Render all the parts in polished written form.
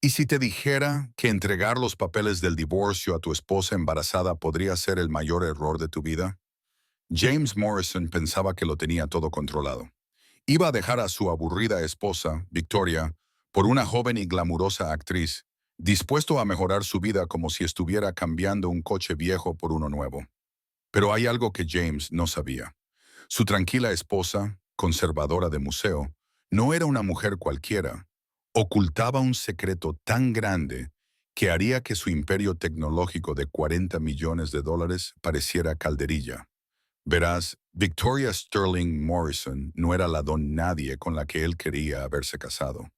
¿Y si te dijera que entregar los papeles del divorcio a tu esposa embarazada podría ser el mayor error de tu vida? James Morrison pensaba que lo tenía todo controlado. Iba a dejar a su aburrida esposa, Victoria, por una joven y glamurosa actriz, dispuesto a mejorar su vida como si estuviera cambiando un coche viejo por uno nuevo. Pero hay algo que James no sabía. Su tranquila esposa, conservadora de museo, no era una mujer cualquiera. Ocultaba un secreto tan grande que haría que su imperio tecnológico de 40 millones de dólares pareciera calderilla. Verás, Victoria Sterling Morrison no era la don nadie con la que él quería haberse casado.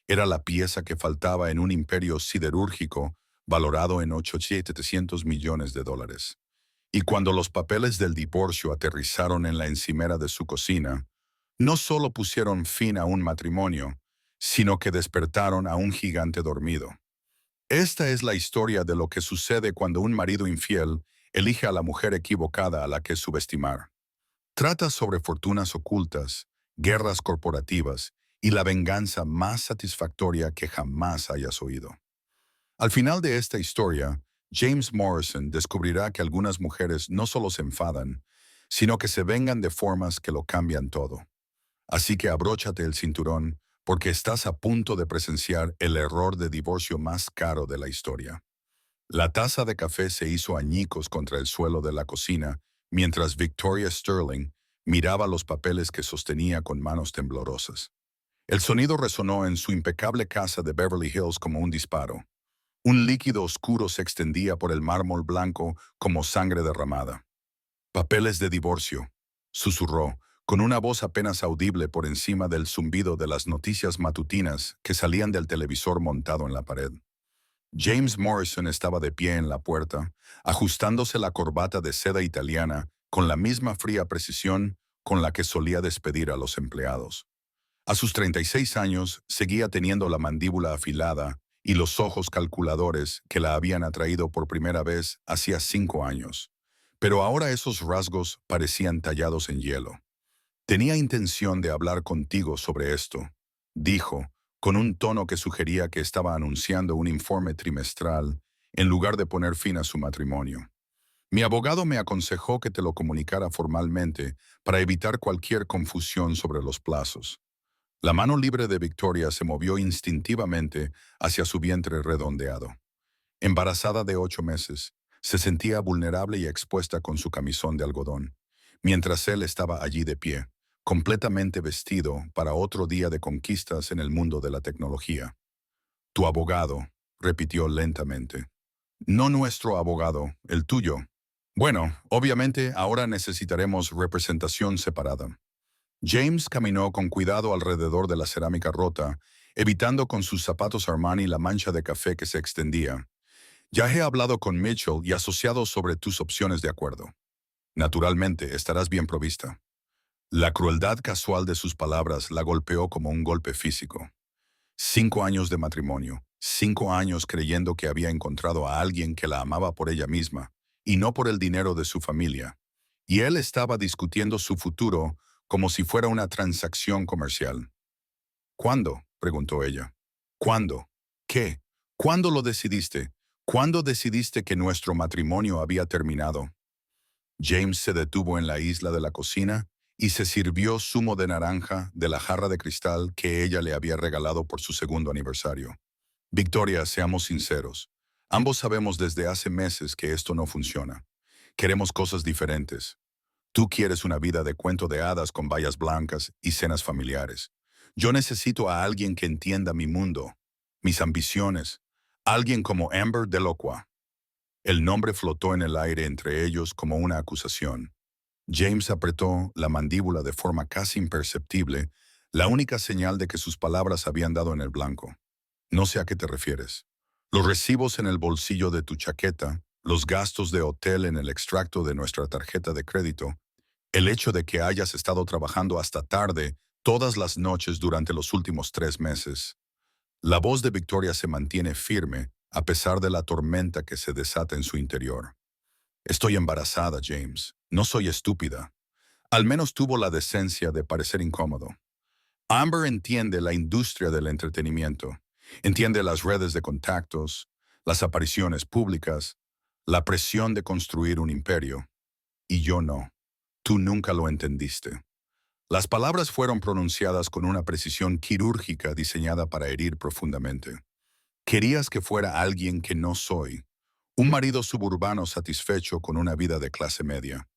Era la pieza que faltaba en un imperio siderúrgico valorado en 800 millones de dólares. Y cuando los papeles del divorcio aterrizaron en la encimera de su cocina, no solo pusieron fin a un matrimonio, sino que despertaron a un gigante dormido. Esta es la historia de lo que sucede cuando un marido infiel elige a la mujer equivocada a la que subestimar. Trata sobre fortunas ocultas, guerras corporativas y la venganza más satisfactoria que jamás hayas oído. Al final de esta historia, James Morrison descubrirá que algunas mujeres no solo se enfadan, sino que se vengan de formas que lo cambian todo. Así que abróchate el cinturón, porque estás a punto de presenciar el error de divorcio más caro de la historia. La taza de café se hizo añicos contra el suelo de la cocina, mientras Victoria Sterling miraba los papeles que sostenía con manos temblorosas. El sonido resonó en su impecable casa de Beverly Hills como un disparo. Un líquido oscuro se extendía por el mármol blanco como sangre derramada. Papeles de divorcio, susurró, con una voz apenas audible por encima del zumbido de las noticias matutinas que salían del televisor montado en la pared. James Morrison estaba de pie en la puerta, ajustándose la corbata de seda italiana con la misma fría precisión con la que solía despedir a los empleados. A sus 36 años seguía teniendo la mandíbula afilada y los ojos calculadores que la habían atraído por primera vez hacía 5 años. Pero ahora esos rasgos parecían tallados en hielo. Tenía intención de hablar contigo sobre esto, dijo, con un tono que sugería que estaba anunciando un informe trimestral en lugar de poner fin a su matrimonio. Mi abogado me aconsejó que te lo comunicara formalmente para evitar cualquier confusión sobre los plazos. La mano libre de Victoria se movió instintivamente hacia su vientre redondeado. Embarazada de 8 meses, se sentía vulnerable y expuesta con su camisón de algodón, mientras él estaba allí de pie, completamente vestido para otro día de conquistas en el mundo de la tecnología. Tu abogado, repitió lentamente. No nuestro abogado, el tuyo. Bueno, obviamente ahora necesitaremos representación separada. James caminó con cuidado alrededor de la cerámica rota, evitando con sus zapatos Armani la mancha de café que se extendía. Ya he hablado con Mitchell y asociados sobre tus opciones de acuerdo. Naturalmente, estarás bien provista. La crueldad casual de sus palabras la golpeó como un golpe físico. 5 años de matrimonio, 5 años creyendo que había encontrado a alguien que la amaba por ella misma, y no por el dinero de su familia. Y él estaba discutiendo su futuro como si fuera una transacción comercial. ¿Cuándo?, preguntó ella. ¿Cuándo? ¿Qué? ¿Cuándo lo decidiste? ¿Cuándo decidiste que nuestro matrimonio había terminado? James se detuvo en la isla de la cocina y se sirvió zumo de naranja de la jarra de cristal que ella le había regalado por su segundo aniversario. Victoria, seamos sinceros. Ambos sabemos desde hace meses que esto no funciona. Queremos cosas diferentes. Tú quieres una vida de cuento de hadas con bayas blancas y cenas familiares. Yo necesito a alguien que entienda mi mundo, mis ambiciones, alguien como Amber Delacroix. El nombre flotó en el aire entre ellos como una acusación. James apretó la mandíbula de forma casi imperceptible, la única señal de que sus palabras habían dado en el blanco. No sé a qué te refieres. Los recibos en el bolsillo de tu chaqueta, los gastos de hotel en el extracto de nuestra tarjeta de crédito, el hecho de que hayas estado trabajando hasta tarde todas las noches durante los últimos 3 meses. La voz de Victoria se mantiene firme a pesar de la tormenta que se desata en su interior. Estoy embarazada, James. No soy estúpida. Al menos tuvo la decencia de parecer incómodo. Amber entiende la industria del entretenimiento Entiende las redes de contactos, las apariciones públicas, la presión de construir un imperio. Y yo no. Tú nunca lo entendiste. Las palabras fueron pronunciadas con una precisión quirúrgica diseñada para herir profundamente. Querías que fuera alguien que no soy. Un marido suburbano satisfecho con una vida de clase media.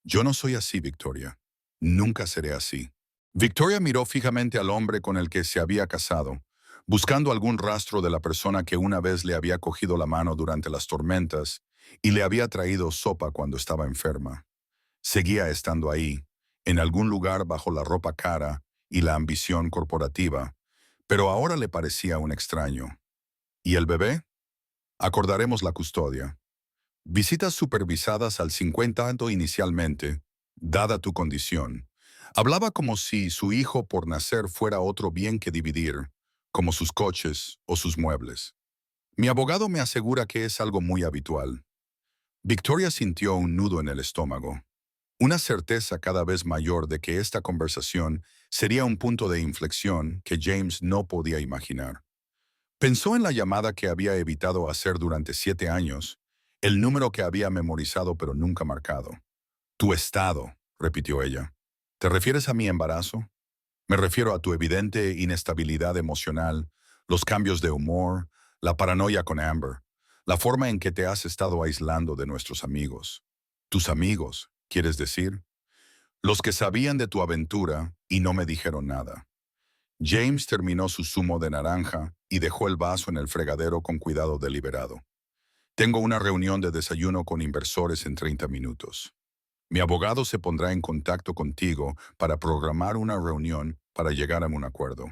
Yo no soy así, Victoria. Nunca seré así. Victoria miró fijamente al hombre con el que se había casado, buscando algún rastro de la persona que una vez le había cogido la mano durante las tormentas y le había traído sopa cuando estaba enferma. Seguía estando ahí, en algún lugar bajo la ropa cara y la ambición corporativa, pero ahora le parecía un extraño. ¿Y el bebé? Acordaremos la custodia. Visitas supervisadas al 50 inicialmente, dada tu condición. Hablaba como si su hijo por nacer fuera otro bien que dividir, como sus coches o sus muebles. Mi abogado me asegura que es algo muy habitual. Victoria sintió un nudo en el estómago, una certeza cada vez mayor de que esta conversación sería un punto de inflexión que James no podía imaginar. Pensó en la llamada que había evitado hacer durante 7 años, el número que había memorizado pero nunca marcado. Tu estado, repitió ella. ¿Te refieres a mi embarazo? Me refiero a tu evidente inestabilidad emocional, los cambios de humor, la paranoia con Amber, la forma en que te has estado aislando de nuestros amigos. Tus amigos, ¿quieres decir? Los que sabían de tu aventura y no me dijeron nada. James terminó su zumo de naranja y dejó el vaso en el fregadero con cuidado deliberado. Tengo una reunión de desayuno con inversores en 30 minutos. Mi abogado se pondrá en contacto contigo para programar una reunión para llegar a un acuerdo.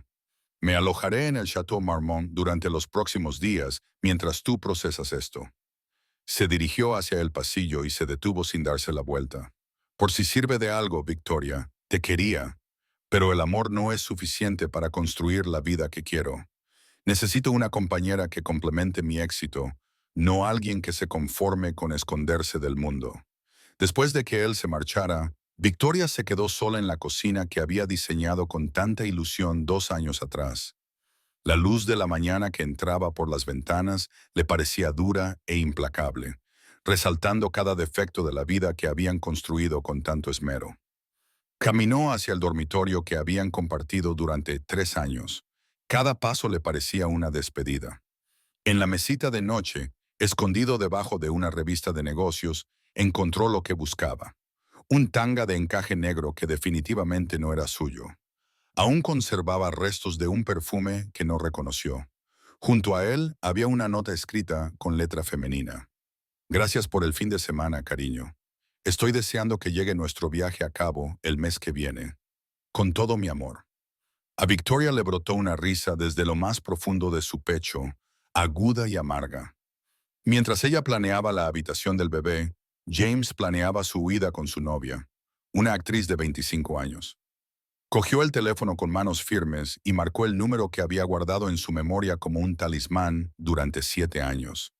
Me alojaré en el Chateau Marmont durante los próximos días mientras tú procesas esto. Se dirigió hacia el pasillo y se detuvo sin darse la vuelta. Por si sirve de algo, Victoria, te quería, pero el amor no es suficiente para construir la vida que quiero. Necesito una compañera que complemente mi éxito, no alguien que se conforme con esconderse del mundo. Después de que él se marchara, Victoria se quedó sola en la cocina que había diseñado con tanta ilusión 2 años atrás. La luz de la mañana que entraba por las ventanas le parecía dura e implacable, resaltando cada defecto de la vida que habían construido con tanto esmero. Caminó hacia el dormitorio que habían compartido durante 3 años. Cada paso le parecía una despedida. En la mesita de noche, escondido debajo de una revista de negocios, encontró lo que buscaba. Un tanga de encaje negro que definitivamente no era suyo. Aún conservaba restos de un perfume que no reconoció. Junto a él había una nota escrita con letra femenina. Gracias por el fin de semana, cariño. Estoy deseando que llegue nuestro viaje a cabo el mes que viene. Con todo mi amor. A Victoria le brotó una risa desde lo más profundo de su pecho, aguda y amarga. Mientras ella planeaba la habitación del bebé, James planeaba su huida con su novia, una actriz de 25 años. Cogió el teléfono con manos firmes y marcó el número que había guardado en su memoria como un talismán durante 7 años.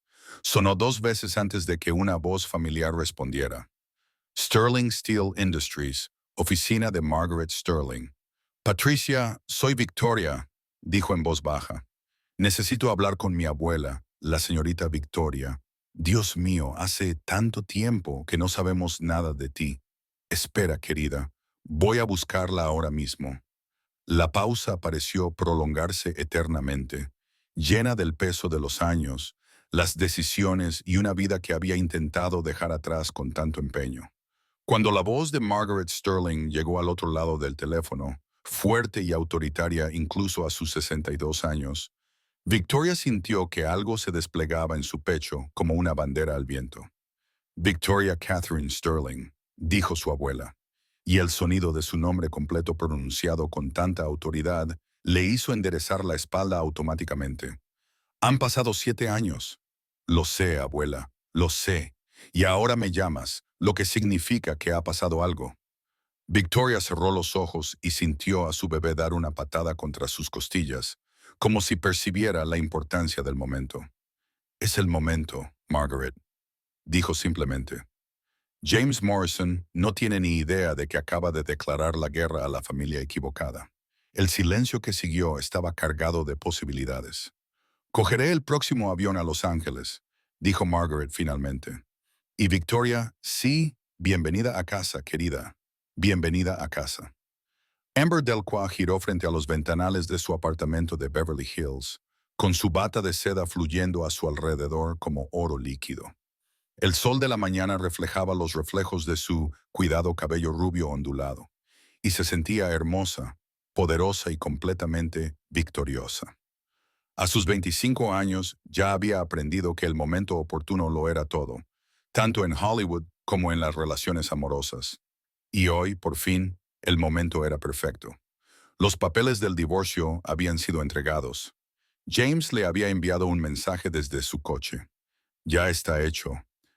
Sonó 2 veces antes de que una voz familiar respondiera. Sterling Steel Industries, oficina de Margaret Sterling. Patricia, soy Victoria, dijo en voz baja. Necesito hablar con mi abuela, la señorita Victoria. Dios mío, hace tanto tiempo que no sabemos nada de ti. Espera, querida. Voy a buscarla ahora mismo. La pausa pareció prolongarse eternamente, llena del peso de los años, las decisiones y una vida que había intentado dejar atrás con tanto empeño. Cuando la voz de Margaret Sterling llegó al otro lado del teléfono, fuerte y autoritaria incluso a sus 62 años, Victoria sintió que algo se desplegaba en su pecho como una bandera al viento. Victoria Catherine Sterling, dijo su abuela, y el sonido de su nombre completo pronunciado con tanta autoridad le hizo enderezar la espalda automáticamente. Han pasado 7 años. Lo sé, abuela, lo sé. Y ahora me llamas, lo que significa que ha pasado algo. Victoria cerró los ojos y sintió a su bebé dar una patada contra sus costillas, como si percibiera la importancia del momento. Es el momento, Margaret, dijo simplemente. James Morrison no tiene ni idea de que acaba de declarar la guerra a la familia equivocada. El silencio que siguió estaba cargado de posibilidades. Cogeré el próximo avión a Los Ángeles, dijo Margaret finalmente. Y Victoria, sí, bienvenida a casa, querida. Bienvenida a casa. Amber Delacroix giró frente a los ventanales de su apartamento de Beverly Hills, con su bata de seda fluyendo a su alrededor como oro líquido. El sol de la mañana reflejaba los reflejos de su cuidado cabello rubio ondulado, y se sentía hermosa, poderosa y completamente victoriosa. A sus 25 años ya había aprendido que el momento oportuno lo era todo, tanto en Hollywood como en las relaciones amorosas. Y hoy, por fin, el momento era perfecto. Los papeles del divorcio habían sido entregados. James le había enviado un mensaje desde su coche. Ya está hecho.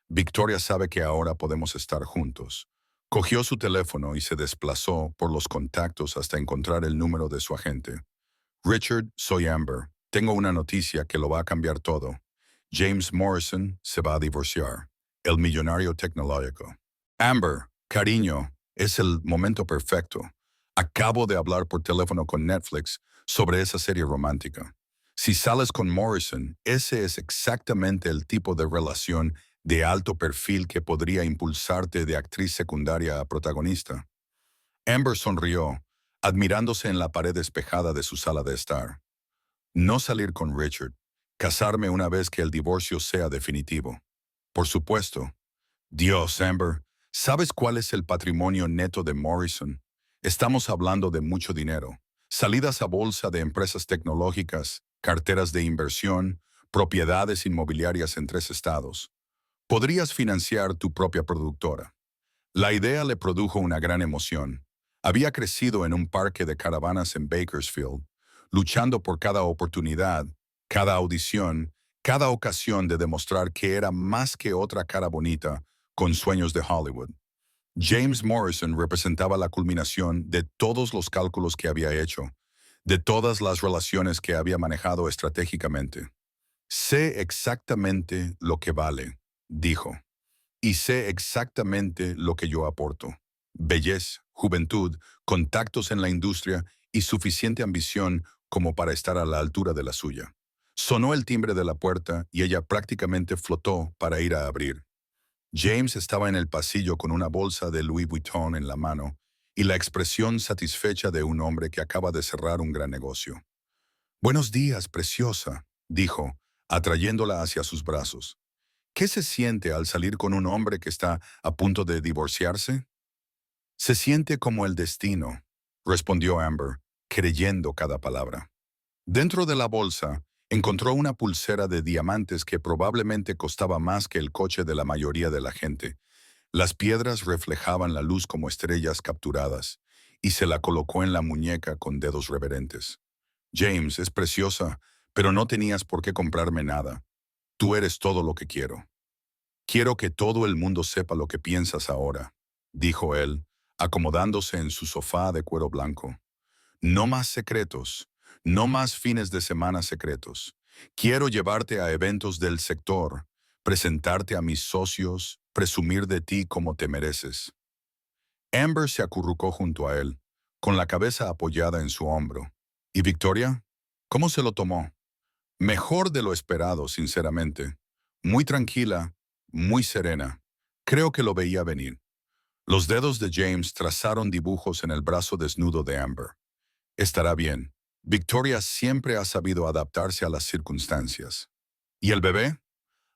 Victoria sabe que ahora podemos estar juntos. Cogió su teléfono y se desplazó por los contactos hasta encontrar el número de su agente. Richard, soy Amber. Tengo una noticia que lo va a cambiar todo. James Morrison se va a divorciar. El millonario tecnológico. Amber, cariño, es el momento perfecto. Acabo de hablar por teléfono con Netflix sobre esa serie romántica. Si sales con Morrison, ese es exactamente el tipo de relación de alto perfil que podría impulsarte de actriz secundaria a protagonista. Amber sonrió, admirándose en la pared despejada de su sala de estar. No salir con Richard. Casarme una vez que el divorcio sea definitivo. Por supuesto. Dios, Amber, ¿sabes cuál es el patrimonio neto de Morrison? Estamos hablando de mucho dinero. Salidas a bolsa de empresas tecnológicas, carteras de inversión, propiedades inmobiliarias en 3 estados. Podrías financiar tu propia productora. La idea le produjo una gran emoción. Había crecido en un parque de caravanas en Bakersfield, luchando por cada oportunidad, cada audición, cada ocasión de demostrar que era más que otra cara bonita, con sueños de Hollywood. James Morrison representaba la culminación de todos los cálculos que había hecho, de todas las relaciones que había manejado estratégicamente. Sé exactamente lo que vale, dijo. Y sé exactamente lo que yo aporto. Bellez, juventud, contactos en la industria y suficiente ambición como para estar a la altura de la suya. Sonó el timbre de la puerta y ella prácticamente flotó para ir a abrir. James estaba en el pasillo con una bolsa de Louis Vuitton en la mano y la expresión satisfecha de un hombre que acaba de cerrar un gran negocio. «Buenos días, preciosa», dijo, atrayéndola hacia sus brazos. ¿Qué se siente al salir con un hombre que está a punto de divorciarse? Se siente como el destino, respondió Amber, creyendo cada palabra. Dentro de la bolsa, encontró una pulsera de diamantes que probablemente costaba más que el coche de la mayoría de la gente. Las piedras reflejaban la luz como estrellas capturadas, y se la colocó en la muñeca con dedos reverentes. James, es preciosa, pero no tenías por qué comprarme nada. Tú eres todo lo que quiero. Quiero que todo el mundo sepa lo que piensas ahora, dijo él, acomodándose en su sofá de cuero blanco. No más secretos, no más fines de semana secretos. Quiero llevarte a eventos del sector, presentarte a mis socios, presumir de ti como te mereces. Amber se acurrucó junto a él, con la cabeza apoyada en su hombro. ¿Y Victoria? ¿Cómo se lo tomó? Mejor de lo esperado, sinceramente. Muy tranquila, muy serena. Creo que lo veía venir. Los dedos de James trazaron dibujos en el brazo desnudo de Amber. Estará bien. Victoria siempre ha sabido adaptarse a las circunstancias. ¿Y el bebé?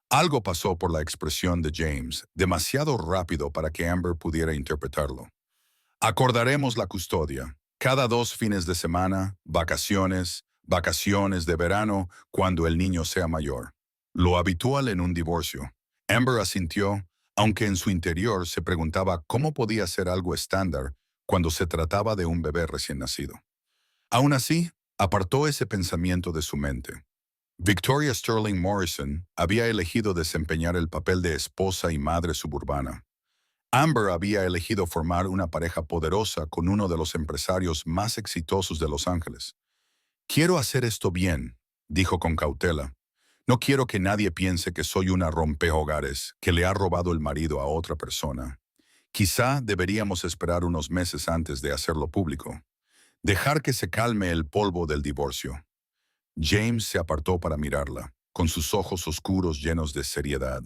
Algo pasó por la expresión de James, demasiado rápido para que Amber pudiera interpretarlo. Acordaremos la custodia. Cada 2 fines de semana, vacaciones, vacaciones de verano, cuando el niño sea mayor. Lo habitual en un divorcio. Amber asintió, aunque en su interior se preguntaba cómo podía ser algo estándar cuando se trataba de un bebé recién nacido. Aún así, apartó ese pensamiento de su mente. Victoria Sterling Morrison había elegido desempeñar el papel de esposa y madre suburbana. Amber había elegido formar una pareja poderosa con uno de los empresarios más exitosos de Los Ángeles. Quiero hacer esto bien, dijo con cautela. No quiero que nadie piense que soy una rompehogares que le ha robado el marido a otra persona. Quizá deberíamos esperar unos meses antes de hacerlo público. Dejar que se calme el polvo del divorcio. James se apartó para mirarla, con sus ojos oscuros llenos de seriedad.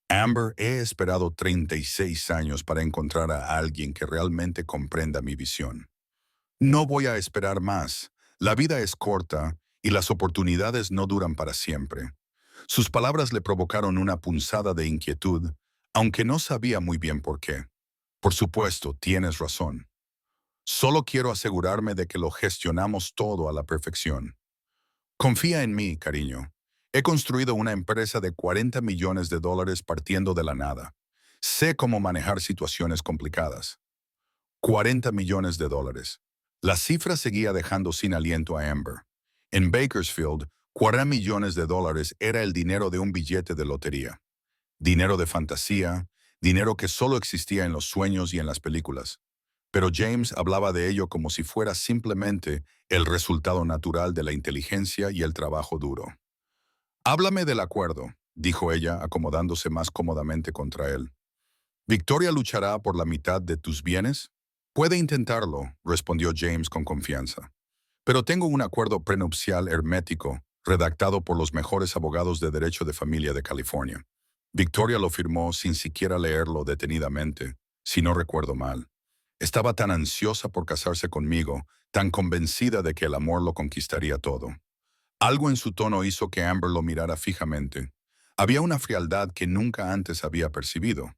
Amber, he esperado 36 años para encontrar a alguien que realmente comprenda mi visión. No voy a esperar más. La vida es corta y las oportunidades no duran para siempre. Sus palabras le provocaron una punzada de inquietud, aunque no sabía muy bien por qué. Por supuesto, tienes razón. Solo quiero asegurarme de que lo gestionamos todo a la perfección. Confía en mí, cariño. He construido una empresa de 40 millones de dólares partiendo de la nada. Sé cómo manejar situaciones complicadas. 40 millones de dólares. La cifra seguía dejando sin aliento a Amber. En Bakersfield, 40 millones de dólares era el dinero de un billete de lotería. Dinero de fantasía, dinero que solo existía en los sueños y en las películas. Pero James hablaba de ello como si fuera simplemente el resultado natural de la inteligencia y el trabajo duro. Háblame del acuerdo, dijo ella, acomodándose más cómodamente contra él. ¿Victoria luchará por la mitad de tus bienes? Puede intentarlo, respondió James con confianza. Pero tengo un acuerdo prenupcial hermético, redactado por los mejores abogados de derecho de familia de California. Victoria lo firmó sin siquiera leerlo detenidamente, si no recuerdo mal. Estaba tan ansiosa por casarse conmigo, tan convencida de que el amor lo conquistaría todo. Algo en su tono hizo que Amber lo mirara fijamente. Había una frialdad que nunca antes había percibido,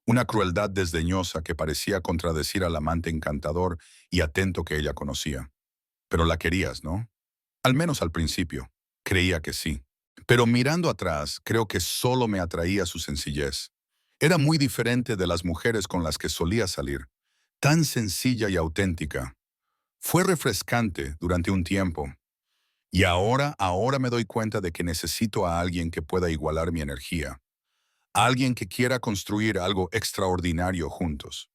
una crueldad desdeñosa que parecía contradecir al amante encantador y atento que ella conocía. Pero la querías, ¿no? Al menos al principio. Creía que sí. Pero mirando atrás, creo que solo me atraía su sencillez. Era muy diferente de las mujeres con las que solía salir. Tan sencilla y auténtica. Fue refrescante durante un tiempo. Y ahora me doy cuenta de que necesito a alguien que pueda igualar mi energía. A alguien que quiera construir algo extraordinario juntos.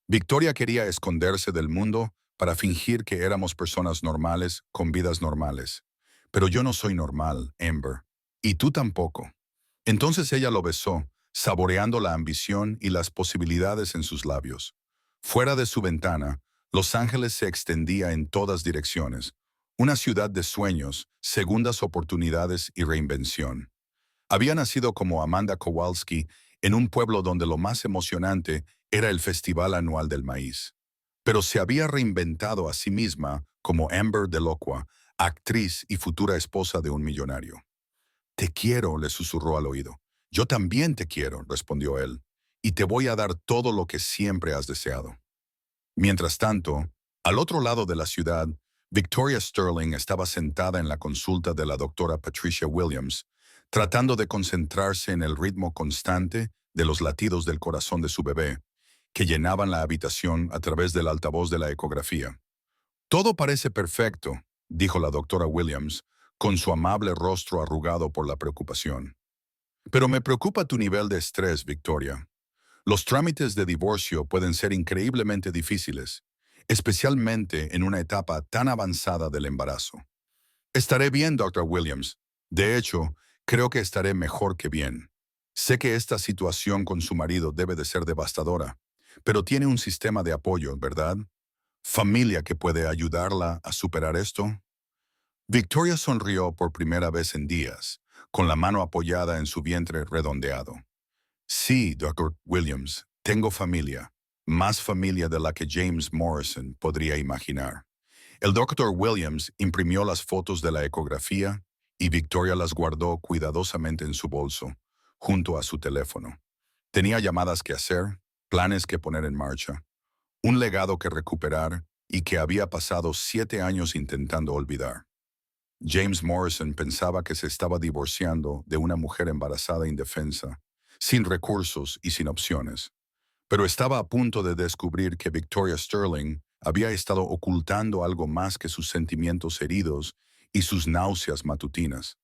Victoria quería esconderse del mundo para fingir que éramos personas normales con vidas normales. Pero yo no soy normal, Amber. Y tú tampoco. Entonces ella lo besó, saboreando la ambición y las posibilidades en sus labios. Fuera de su ventana, Los Ángeles se extendía en todas direcciones. Una ciudad de sueños, segundas oportunidades y reinvención. Había nacido como Amanda Kowalski en un pueblo donde lo más emocionante era el Festival Anual del Maíz. Pero se había reinventado a sí misma como Amber Delacroix, actriz y futura esposa de un millonario. Te quiero, le susurró al oído. Yo también te quiero, respondió él, y te voy a dar todo lo que siempre has deseado. Mientras tanto, al otro lado de la ciudad, Victoria Sterling estaba sentada en la consulta de la doctora Patricia Williams, tratando de concentrarse en el ritmo constante de los latidos del corazón de su bebé, que llenaban la habitación a través del altavoz de la ecografía. Todo parece perfecto, dijo la doctora Williams, con su amable rostro arrugado por la preocupación. Pero me preocupa tu nivel de estrés, Victoria. Los trámites de divorcio pueden ser increíblemente difíciles, especialmente en una etapa tan avanzada del embarazo. Estaré bien, Dr. Williams. De hecho, creo que estaré mejor que bien. Sé que esta situación con su marido debe de ser devastadora, pero tiene un sistema de apoyo, ¿verdad? ¿Familia que puede ayudarla a superar esto? Victoria sonrió por primera vez en días, con la mano apoyada en su vientre redondeado. Sí, Dr. Williams, tengo familia, más familia de la que James Morrison podría imaginar. El Dr. Williams imprimió las fotos de la ecografía y Victoria las guardó cuidadosamente en su bolso, junto a su teléfono. Tenía llamadas que hacer, planes que poner en marcha, un legado que recuperar y que había pasado 7 años intentando olvidar. James Morrison pensaba que se estaba divorciando de una mujer embarazada indefensa, sin recursos y sin opciones. Pero estaba a punto de descubrir que Victoria Sterling había estado ocultando algo más que sus sentimientos heridos y sus náuseas matutinas.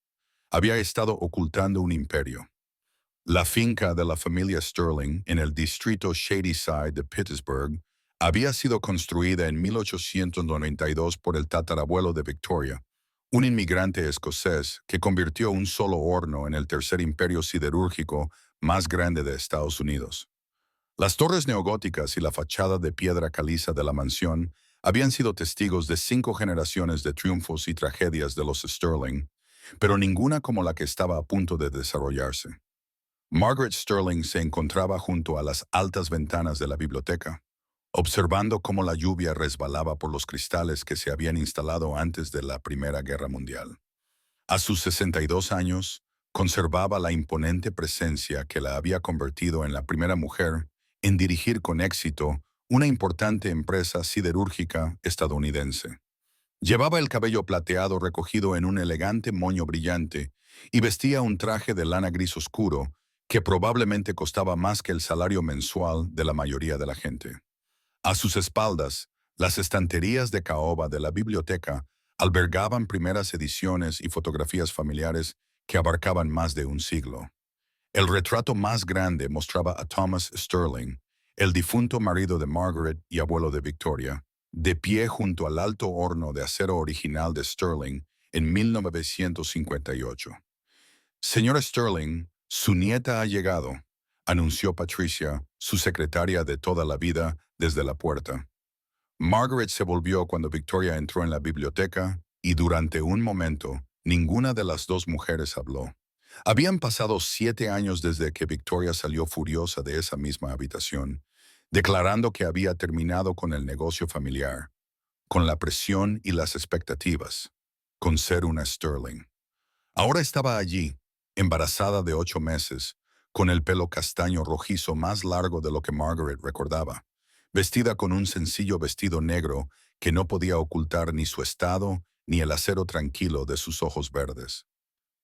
Había estado ocultando un imperio. La finca de la familia Sterling en el distrito Shadyside de Pittsburgh había sido construida en 1892 por el tatarabuelo de Victoria, un inmigrante escocés que convirtió un solo horno en el tercer imperio siderúrgico más grande de Estados Unidos. Las torres neogóticas y la fachada de piedra caliza de la mansión Habían sido testigos de 5 generaciones de triunfos y tragedias de los Sterling, pero ninguna como la que estaba a punto de desarrollarse. Margaret Sterling se encontraba junto a las altas ventanas de la biblioteca, observando cómo la lluvia resbalaba por los cristales que se habían instalado antes de la Primera Guerra Mundial. A sus 62 años, conservaba la imponente presencia que la había convertido en la primera mujer en dirigir con éxito una importante empresa siderúrgica estadounidense. Llevaba el cabello plateado recogido en un elegante moño brillante y vestía un traje de lana gris oscuro que probablemente costaba más que el salario mensual de la mayoría de la gente. A sus espaldas, las estanterías de caoba de la biblioteca albergaban primeras ediciones y fotografías familiares que abarcaban más de un siglo. El retrato más grande mostraba a Thomas Sterling, el difunto marido de Margaret y abuelo de Victoria, de pie junto al alto horno de acero original de Sterling en 1958. Señora Sterling, su nieta ha llegado, anunció Patricia, su secretaria de toda la vida, desde la puerta. Margaret se volvió cuando Victoria entró en la biblioteca y durante un momento ninguna de las dos mujeres habló. Habían pasado 7 años desde que Victoria salió furiosa de esa misma habitación, declarando que había terminado con el negocio familiar, con la presión y las expectativas, con ser una Sterling. Ahora estaba allí, embarazada de 8 meses, con el pelo castaño rojizo más largo de lo que Margaret recordaba, vestida con un sencillo vestido negro que no podía ocultar ni su estado ni el acero tranquilo de sus ojos verdes.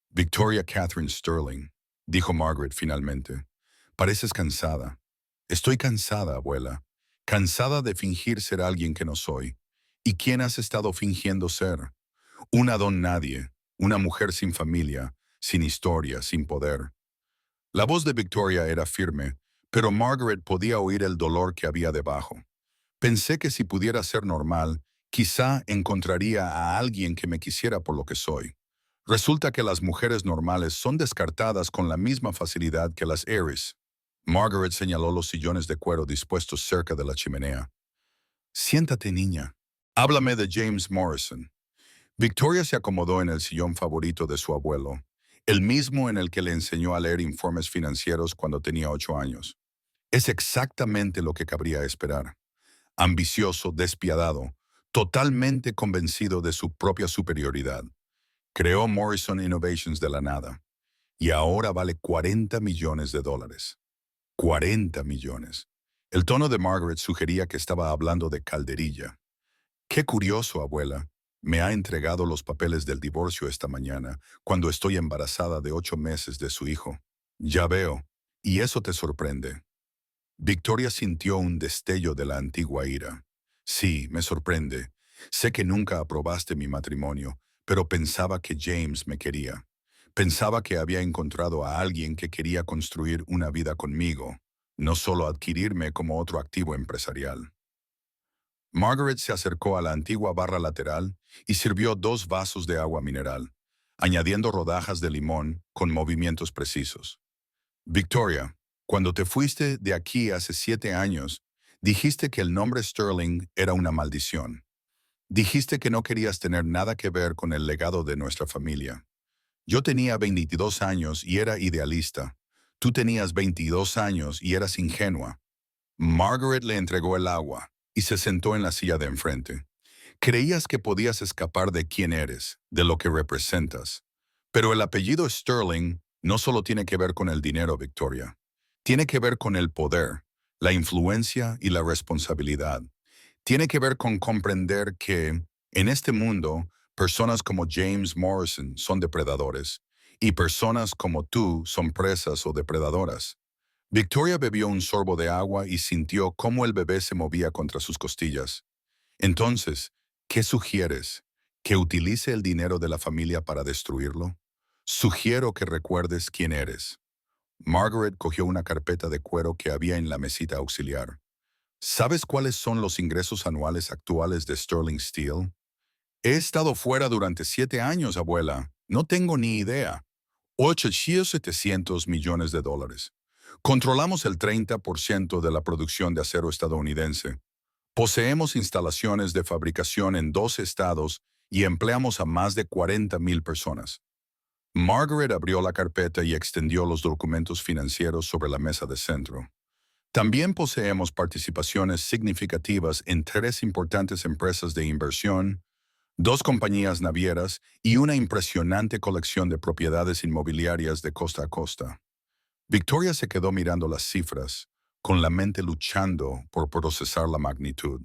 Victoria Catherine Sterling, dijo Margaret finalmente, pareces cansada. Estoy cansada, abuela, cansada de fingir ser alguien que no soy. ¿Y quién has estado fingiendo ser? Una don nadie, una mujer sin familia, sin historia, sin poder. La voz de Victoria era firme, pero Margaret podía oír el dolor que había debajo. Pensé que si pudiera ser normal, quizá encontraría a alguien que me quisiera por lo que soy. Resulta que las mujeres normales son descartadas con la misma facilidad que las Aries. Margaret señaló los sillones de cuero dispuestos cerca de la chimenea. Siéntate, niña. Háblame de James Morrison. Victoria se acomodó en el sillón favorito de su abuelo, el mismo en el que le enseñó a leer informes financieros cuando tenía 8 años. Es exactamente lo que cabría esperar. Ambicioso, despiadado, totalmente convencido de su propia superioridad. Creó Morrison Innovations de la nada, y ahora vale $40 millones. 40 millones. El tono de Margaret sugería que estaba hablando de calderilla. Qué curioso, abuela. Me ha entregado los papeles del divorcio esta mañana, cuando estoy embarazada de 8 meses de su hijo. Ya veo. ¿Y eso te sorprende? Victoria sintió un destello de la antigua ira. Sí, me sorprende. Sé que nunca aprobaste mi matrimonio, pero pensaba que James me quería. Pensaba que había encontrado a alguien que quería construir una vida conmigo, no solo adquirirme como otro activo empresarial. Margaret se acercó a la antigua barra lateral y sirvió 2 vasos de agua mineral, añadiendo rodajas de limón con movimientos precisos. Victoria, cuando te fuiste de aquí hace 7 años, dijiste que el nombre Sterling era una maldición. Dijiste que no querías tener nada que ver con el legado de nuestra familia. Yo tenía 22 años y era idealista. Tú tenías 22 años y eras ingenua. Margaret le entregó el agua y se sentó en la silla de enfrente. Creías que podías escapar de quién eres, de lo que representas. Pero el apellido Sterling no solo tiene que ver con el dinero, Victoria. Tiene que ver con el poder, la influencia y la responsabilidad. Tiene que ver con comprender que, en este mundo, personas como James Morrison son depredadores y personas como tú son presas o depredadoras. Victoria bebió un sorbo de agua y sintió cómo el bebé se movía contra sus costillas. Entonces, ¿qué sugieres? ¿Que utilice el dinero de la familia para destruirlo? Sugiero que recuerdes quién eres. Margaret cogió una carpeta de cuero que había en la mesita auxiliar. ¿Sabes cuáles son los ingresos anuales actuales de Sterling Steel? He estado fuera durante 7 años, abuela. No tengo ni idea. 800 millones de dólares. Controlamos el 30% de la producción de acero estadounidense. Poseemos instalaciones de fabricación en 2 estados y empleamos a más de 40,000 personas. Margaret abrió la carpeta y extendió los documentos financieros sobre la mesa de centro. También poseemos participaciones significativas en 3 importantes empresas de inversión, 2 compañías navieras y una impresionante colección de propiedades inmobiliarias de costa a costa. Victoria se quedó mirando las cifras, con la mente luchando por procesar la magnitud.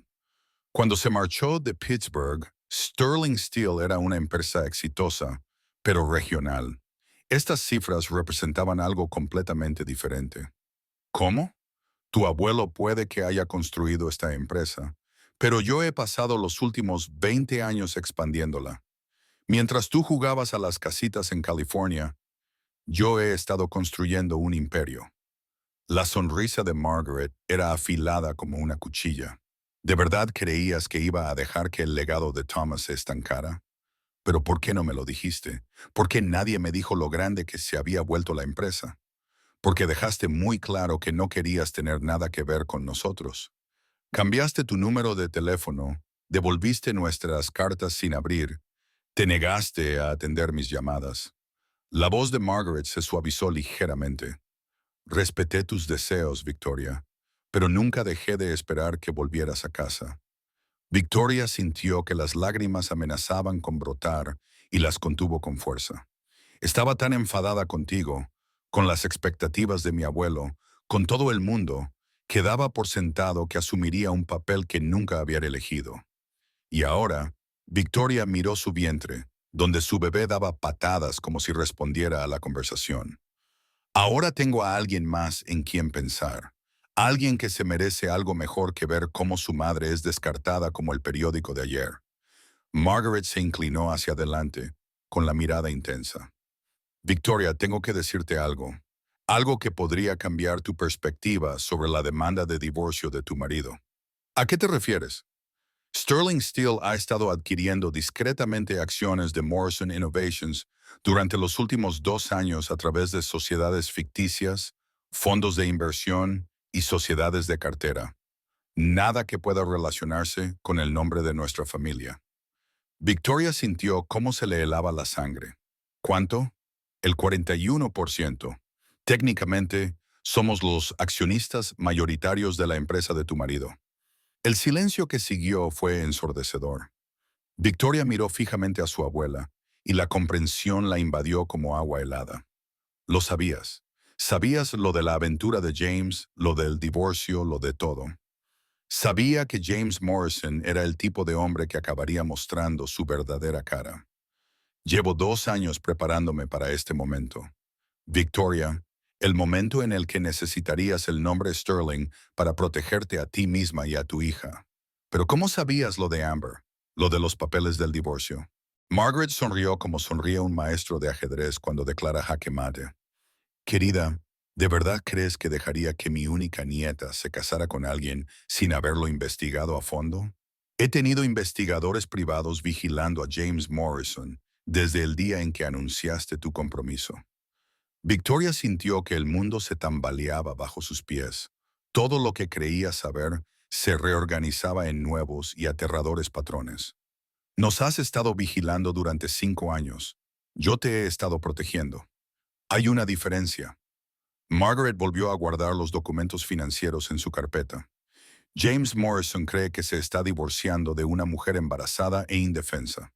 Cuando se marchó de Pittsburgh, Sterling Steel era una empresa exitosa, pero regional. Estas cifras representaban algo completamente diferente. ¿Cómo? Tu abuelo puede que haya construido esta empresa, pero yo he pasado los últimos 20 años expandiéndola. Mientras tú jugabas a las casitas en California, yo he estado construyendo un imperio. La sonrisa de Margaret era afilada como una cuchilla. ¿De verdad creías que iba a dejar que el legado de Thomas se estancara? Pero ¿por qué no me lo dijiste? ¿Por qué nadie me dijo lo grande que se había vuelto la empresa? Porque dejaste muy claro que no querías tener nada que ver con nosotros. Cambiaste tu número de teléfono, devolviste nuestras cartas sin abrir, te negaste a atender mis llamadas. La voz de Margaret se suavizó ligeramente. Respeté tus deseos, Victoria, pero nunca dejé de esperar que volvieras a casa. Victoria sintió que las lágrimas amenazaban con brotar y las contuvo con fuerza. Estaba tan enfadada contigo, con las expectativas de mi abuelo, con todo el mundo, que daba por sentado que asumiría un papel que nunca había elegido. Y ahora, Victoria miró su vientre, donde su bebé daba patadas como si respondiera a la conversación. Ahora tengo a alguien más en quien pensar. Alguien que se merece algo mejor que ver cómo su madre es descartada como el periódico de ayer. Margaret se inclinó hacia adelante, con la mirada intensa. Victoria, tengo que decirte algo. Algo que podría cambiar tu perspectiva sobre la demanda de divorcio de tu marido. ¿A qué te refieres? Sterling Steel ha estado adquiriendo discretamente acciones de Morrison Innovations durante los últimos 2 años a través de sociedades ficticias, fondos de inversión y sociedades de cartera. Nada que pueda relacionarse con el nombre de nuestra familia. Victoria sintió cómo se le helaba la sangre. ¿Cuánto? El 41%. Técnicamente, somos los accionistas mayoritarios de la empresa de tu marido. El silencio que siguió fue ensordecedor. Victoria miró fijamente a su abuela, y la comprensión la invadió como agua helada. Lo sabías. Sabías lo de la aventura de James, lo del divorcio, lo de todo. Sabía que James Morrison era el tipo de hombre que acabaría mostrando su verdadera cara. Llevo 2 años preparándome para este momento. Victoria, el momento en el que necesitarías el nombre Sterling para protegerte a ti misma y a tu hija. Pero ¿cómo sabías lo de Amber? Lo de los papeles del divorcio. Margaret sonrió como sonríe un maestro de ajedrez cuando declara jaque mate. Querida, ¿de verdad crees que dejaría que mi única nieta se casara con alguien sin haberlo investigado a fondo? He tenido investigadores privados vigilando a James Morrison desde el día en que anunciaste tu compromiso. Victoria sintió que el mundo se tambaleaba bajo sus pies. Todo lo que creía saber se reorganizaba en nuevos y aterradores patrones. Nos has estado vigilando durante 5 años. Yo te he estado protegiendo. Hay una diferencia. Margaret volvió a guardar los documentos financieros en su carpeta. James Morrison cree que se está divorciando de una mujer embarazada e indefensa.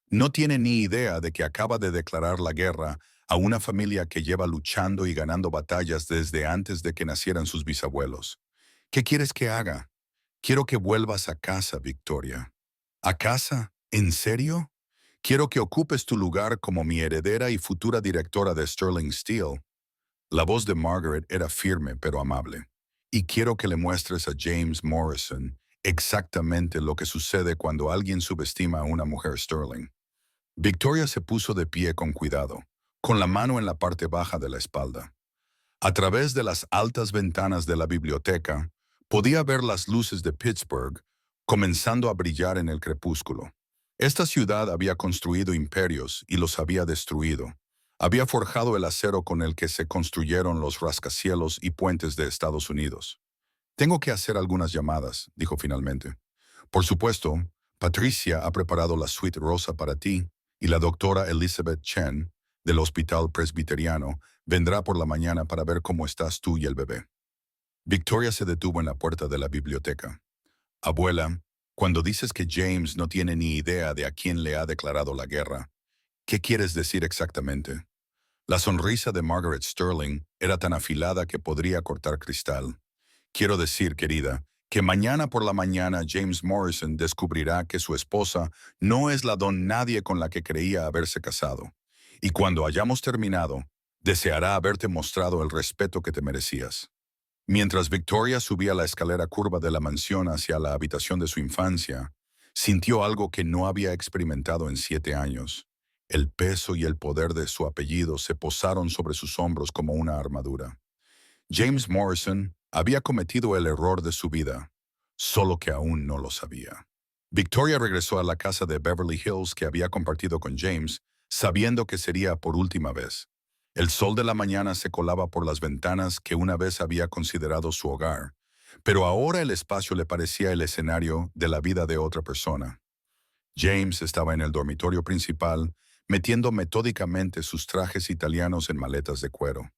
No tiene ni idea de que acaba de declarar la guerra a una familia que lleva luchando y ganando batallas desde antes de que nacieran sus bisabuelos. ¿Qué quieres que haga? Quiero que vuelvas a casa, Victoria. ¿A casa? ¿En serio? Quiero que ocupes tu lugar como mi heredera y futura directora de Sterling Steel. La voz de Margaret era firme pero amable. Y quiero que le muestres a James Morrison exactamente lo que sucede cuando alguien subestima a una mujer Sterling. Victoria se puso de pie con cuidado, con la mano en la parte baja de la espalda. A través de las altas ventanas de la biblioteca, podía ver las luces de Pittsburgh comenzando a brillar en el crepúsculo. Esta ciudad había construido imperios y los había destruido. Había forjado el acero con el que se construyeron los rascacielos y puentes de Estados Unidos. Tengo que hacer algunas llamadas, dijo finalmente. Por supuesto, Patricia ha preparado la suite rosa para ti y la doctora Elizabeth Chen, del Hospital Presbiteriano, vendrá por la mañana para ver cómo estás tú y el bebé. Victoria se detuvo en la puerta de la biblioteca. Abuela, cuando dices que James no tiene ni idea de a quién le ha declarado la guerra, ¿qué quieres decir exactamente? La sonrisa de Margaret Sterling era tan afilada que podría cortar cristal. Quiero decir, querida, que mañana por la mañana James Morrison descubrirá que su esposa no es la don nadie con la que creía haberse casado. Y cuando hayamos terminado, deseará haberte mostrado el respeto que te merecías. Mientras Victoria subía la escalera curva de la mansión hacia la habitación de su infancia, sintió algo que no había experimentado en 7 años. El peso y el poder de su apellido se posaron sobre sus hombros como una armadura. James Morrison había cometido el error de su vida, solo que aún no lo sabía. Victoria regresó a la casa de Beverly Hills que había compartido con James, sabiendo que sería por última vez. El sol de la mañana se colaba por las ventanas que una vez había considerado su hogar, pero ahora el espacio le parecía el escenario de la vida de otra persona. James estaba en el dormitorio principal, metiendo metódicamente sus trajes italianos en maletas de cuero.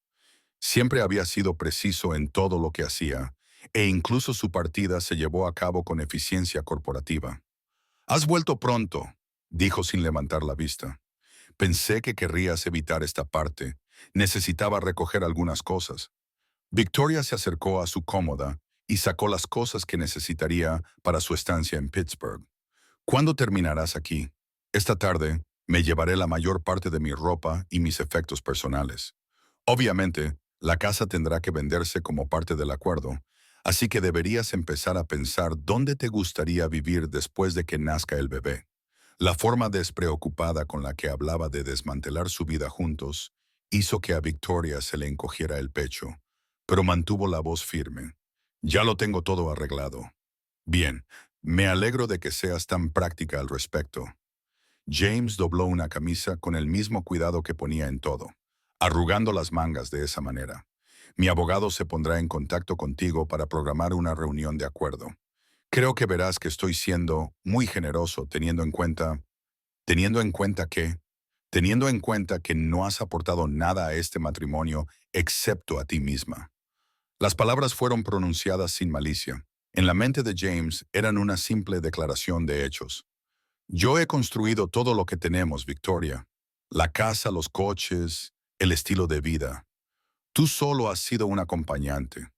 Siempre había sido preciso en todo lo que hacía, e incluso su partida se llevó a cabo con eficiencia corporativa. «Has vuelto pronto», dijo sin levantar la vista. «Pensé que querrías evitar esta parte. Necesitaba recoger algunas cosas». Victoria se acercó a su cómoda y sacó las cosas que necesitaría para su estancia en Pittsburgh. «¿Cuándo terminarás aquí? Esta tarde me llevaré la mayor parte de mi ropa y mis efectos personales. Obviamente, la casa tendrá que venderse como parte del acuerdo, así que deberías empezar a pensar dónde te gustaría vivir después de que nazca el bebé». La forma despreocupada con la que hablaba de desmantelar su vida juntos hizo que a Victoria se le encogiera el pecho, pero mantuvo la voz firme. «Ya lo tengo todo arreglado». «Bien, me alegro de que seas tan práctica al respecto». James dobló una camisa con el mismo cuidado que ponía en todo, arrugando las mangas de esa manera. «Mi abogado se pondrá en contacto contigo para programar una reunión de acuerdo. Creo que verás que estoy siendo muy generoso teniendo en cuenta que, teniendo en cuenta que no has aportado nada a este matrimonio excepto a ti misma». Las palabras fueron pronunciadas sin malicia. En la mente de James eran una simple declaración de hechos. «Yo he construido todo lo que tenemos, Victoria. La casa, los coches, el estilo de vida. Tú solo has sido un acompañante».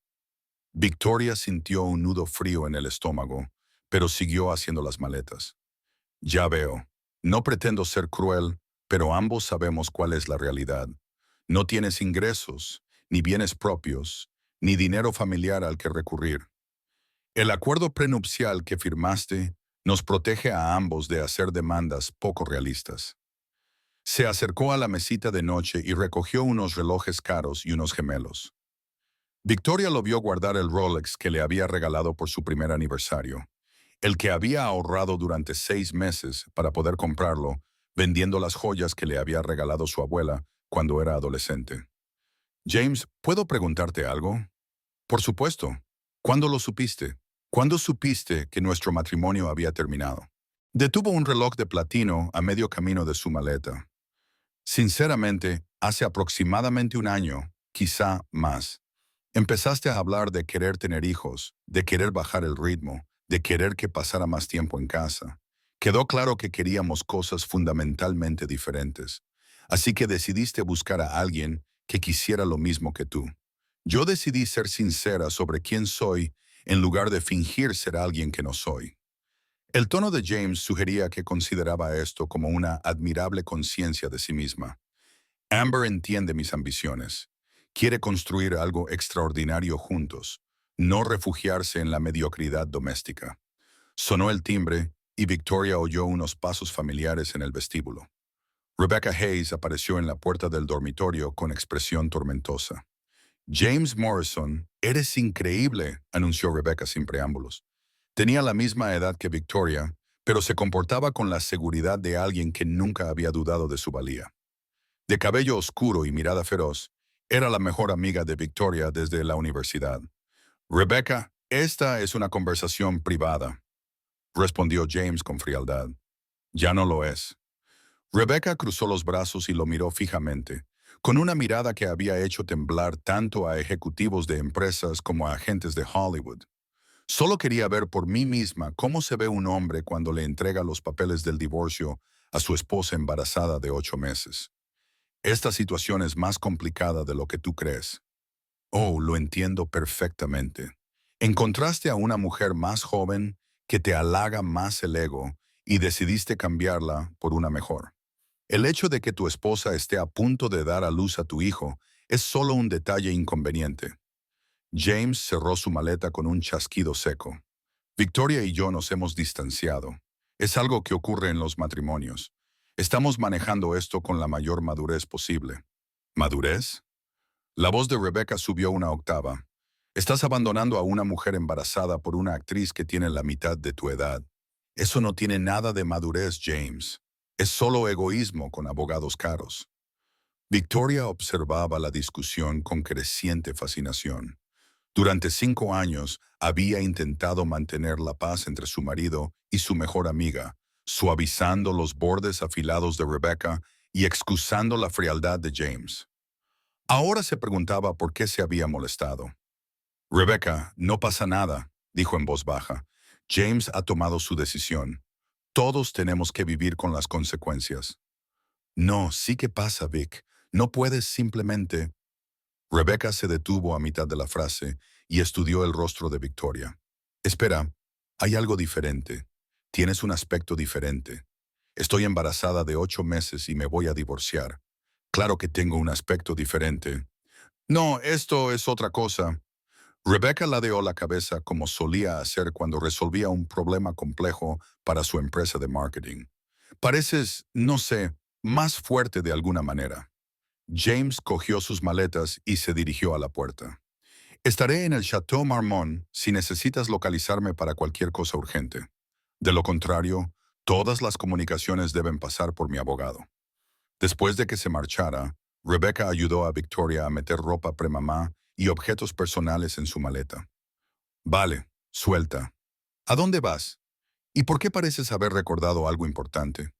Victoria sintió un nudo frío en el estómago, pero siguió haciendo las maletas. «Ya veo. No pretendo ser cruel, pero ambos sabemos cuál es la realidad. No tienes ingresos, ni bienes propios, ni dinero familiar al que recurrir. El acuerdo prenupcial que firmaste nos protege a ambos de hacer demandas poco realistas». Se acercó a la mesita de noche y recogió unos relojes caros y unos gemelos. Victoria lo vio guardar el Rolex que le había regalado por su primer aniversario, el que había ahorrado durante 6 meses para poder comprarlo, vendiendo las joyas que le había regalado su abuela cuando era adolescente. «James, ¿puedo preguntarte algo?» «Por supuesto. ¿Cuándo lo supiste? ¿Cuándo supiste que nuestro matrimonio había terminado?» Detuvo un reloj de platino a medio camino de su maleta. «Sinceramente, hace aproximadamente un año, quizá más. Empezaste a hablar de querer tener hijos, de querer bajar el ritmo, de querer que pasara más tiempo en casa. Quedó claro que queríamos cosas fundamentalmente diferentes. Así que decidiste buscar a alguien que quisiera lo mismo que tú. Yo decidí ser sincera sobre quién soy en lugar de fingir ser alguien que no soy». El tono de James sugería que consideraba esto como una admirable conciencia de sí misma. «Amber entiende mis ambiciones. Quiere construir algo extraordinario juntos, no refugiarse en la mediocridad doméstica». Sonó el timbre y Victoria oyó unos pasos familiares en el vestíbulo. Rebecca Hayes apareció en la puerta del dormitorio con expresión tormentosa. «James Morrison, eres increíble», anunció Rebecca sin preámbulos. Tenía la misma edad que Victoria, pero se comportaba con la seguridad de alguien que nunca había dudado de su valía. De cabello oscuro y mirada feroz, era la mejor amiga de Victoria desde la universidad. «Rebecca, Esta es una conversación privada, respondió James con frialdad. Ya no lo es. Rebecca cruzó los brazos y lo miró fijamente, con una mirada que había hecho temblar tanto a ejecutivos de empresas como a agentes de Hollywood. Solo quería ver por mí misma cómo se ve un hombre cuando le entrega los papeles del divorcio a su esposa embarazada de 8 meses. Esta situación es más complicada de lo que tú crees. Oh, lo entiendo perfectamente. Encontraste a una mujer más joven que te halaga más el ego y decidiste cambiarla por una mejor. El hecho de que tu esposa esté a punto de dar a luz a tu hijo es solo un detalle inconveniente. James cerró su maleta con un chasquido seco. Victoria y yo nos hemos distanciado. Es algo que ocurre en los matrimonios. Estamos manejando esto con la mayor madurez posible. ¿Madurez? La voz de Rebecca subió una octava. Estás abandonando a una mujer embarazada por una actriz que tiene la mitad de tu edad. Eso no tiene nada de madurez, James. Es solo egoísmo con abogados caros. Victoria observaba la discusión con creciente fascinación. Durante 5 años había intentado mantener la paz entre su marido y su mejor amiga, suavizando los bordes afilados de Rebecca y excusando la frialdad de James. Ahora se preguntaba por qué se había molestado. Rebecca, no pasa nada, dijo en voz baja. James ha tomado su decisión. Todos tenemos que vivir con las consecuencias. No, sí que pasa, Vic. No puedes simplemente... Rebecca se detuvo a mitad de la frase y estudió el rostro de Victoria. Espera, hay algo diferente. Tienes un aspecto diferente. Estoy embarazada de 8 meses y me voy a divorciar. Claro que tengo un aspecto diferente. No, esto es otra cosa. Rebecca ladeó la cabeza como solía hacer cuando resolvía un problema complejo para su empresa de marketing. Pareces, no sé, más fuerte de alguna manera. James cogió sus maletas y se dirigió a la puerta. Estaré en el Chateau Marmont si necesitas localizarme para cualquier cosa urgente. De lo contrario, todas las comunicaciones deben pasar por mi abogado. Después de que se marchara, Rebecca ayudó a Victoria a meter ropa premamá y objetos personales en su maleta. Vale, suelta. ¿A dónde vas? ¿Y por qué pareces haber recordado algo importante?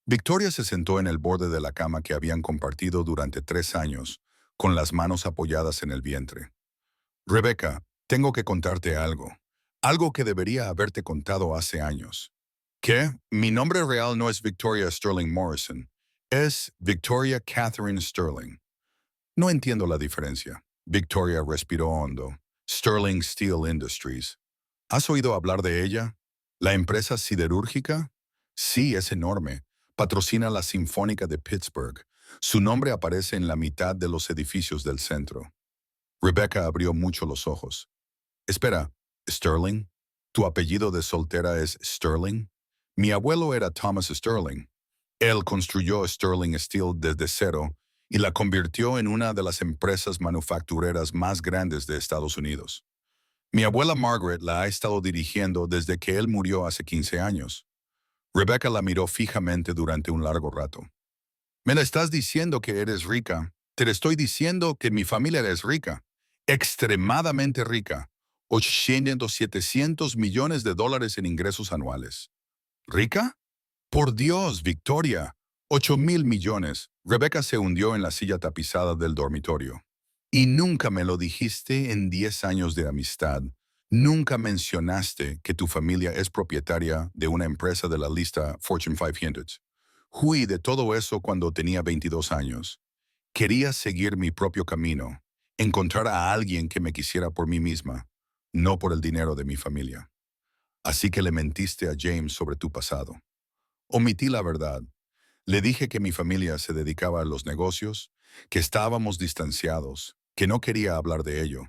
Victoria se sentó en el borde de la cama que habían compartido durante 3 años, con las manos apoyadas en el vientre. Rebecca, tengo que contarte algo. Algo que debería haberte contado hace años. ¿Qué? Mi nombre real no es Victoria Sterling Morrison. Es Victoria Catherine Sterling. No entiendo la diferencia. Victoria respiró hondo. Sterling Steel Industries. ¿Has oído hablar de ella? ¿La empresa siderúrgica? Sí, es enorme. Patrocina la Sinfónica de Pittsburgh. Su nombre aparece en la mitad de los edificios del centro. Rebecca abrió mucho los ojos. Espera, ¿Sterling? ¿Tu apellido de soltera es Sterling? Mi abuelo era Thomas Sterling. Él construyó Sterling Steel desde cero y la convirtió en una de las empresas manufactureras más grandes de Estados Unidos. Mi abuela Margaret la ha estado dirigiendo desde que él murió hace 15 años. Rebecca la miró fijamente durante un largo rato. Me la estás diciendo que eres rica. Te le estoy diciendo que mi familia es rica. Extremadamente rica. 800, 700 millones de dólares en ingresos anuales. ¿Rica? Por Dios, Victoria. 8.000 millones. Rebecca se hundió en la silla tapizada del dormitorio. Y nunca me lo dijiste en 10 años de amistad. Nunca mencionaste que tu familia es propietaria de una empresa de la lista Fortune 500. Huí de todo eso cuando tenía 22 años. Quería seguir mi propio camino, encontrar a alguien que me quisiera por mí misma, no por el dinero de mi familia. Así que le mentiste a James sobre tu pasado. Omití la verdad. Le dije que mi familia se dedicaba a los negocios, que estábamos distanciados, que no quería hablar de ello.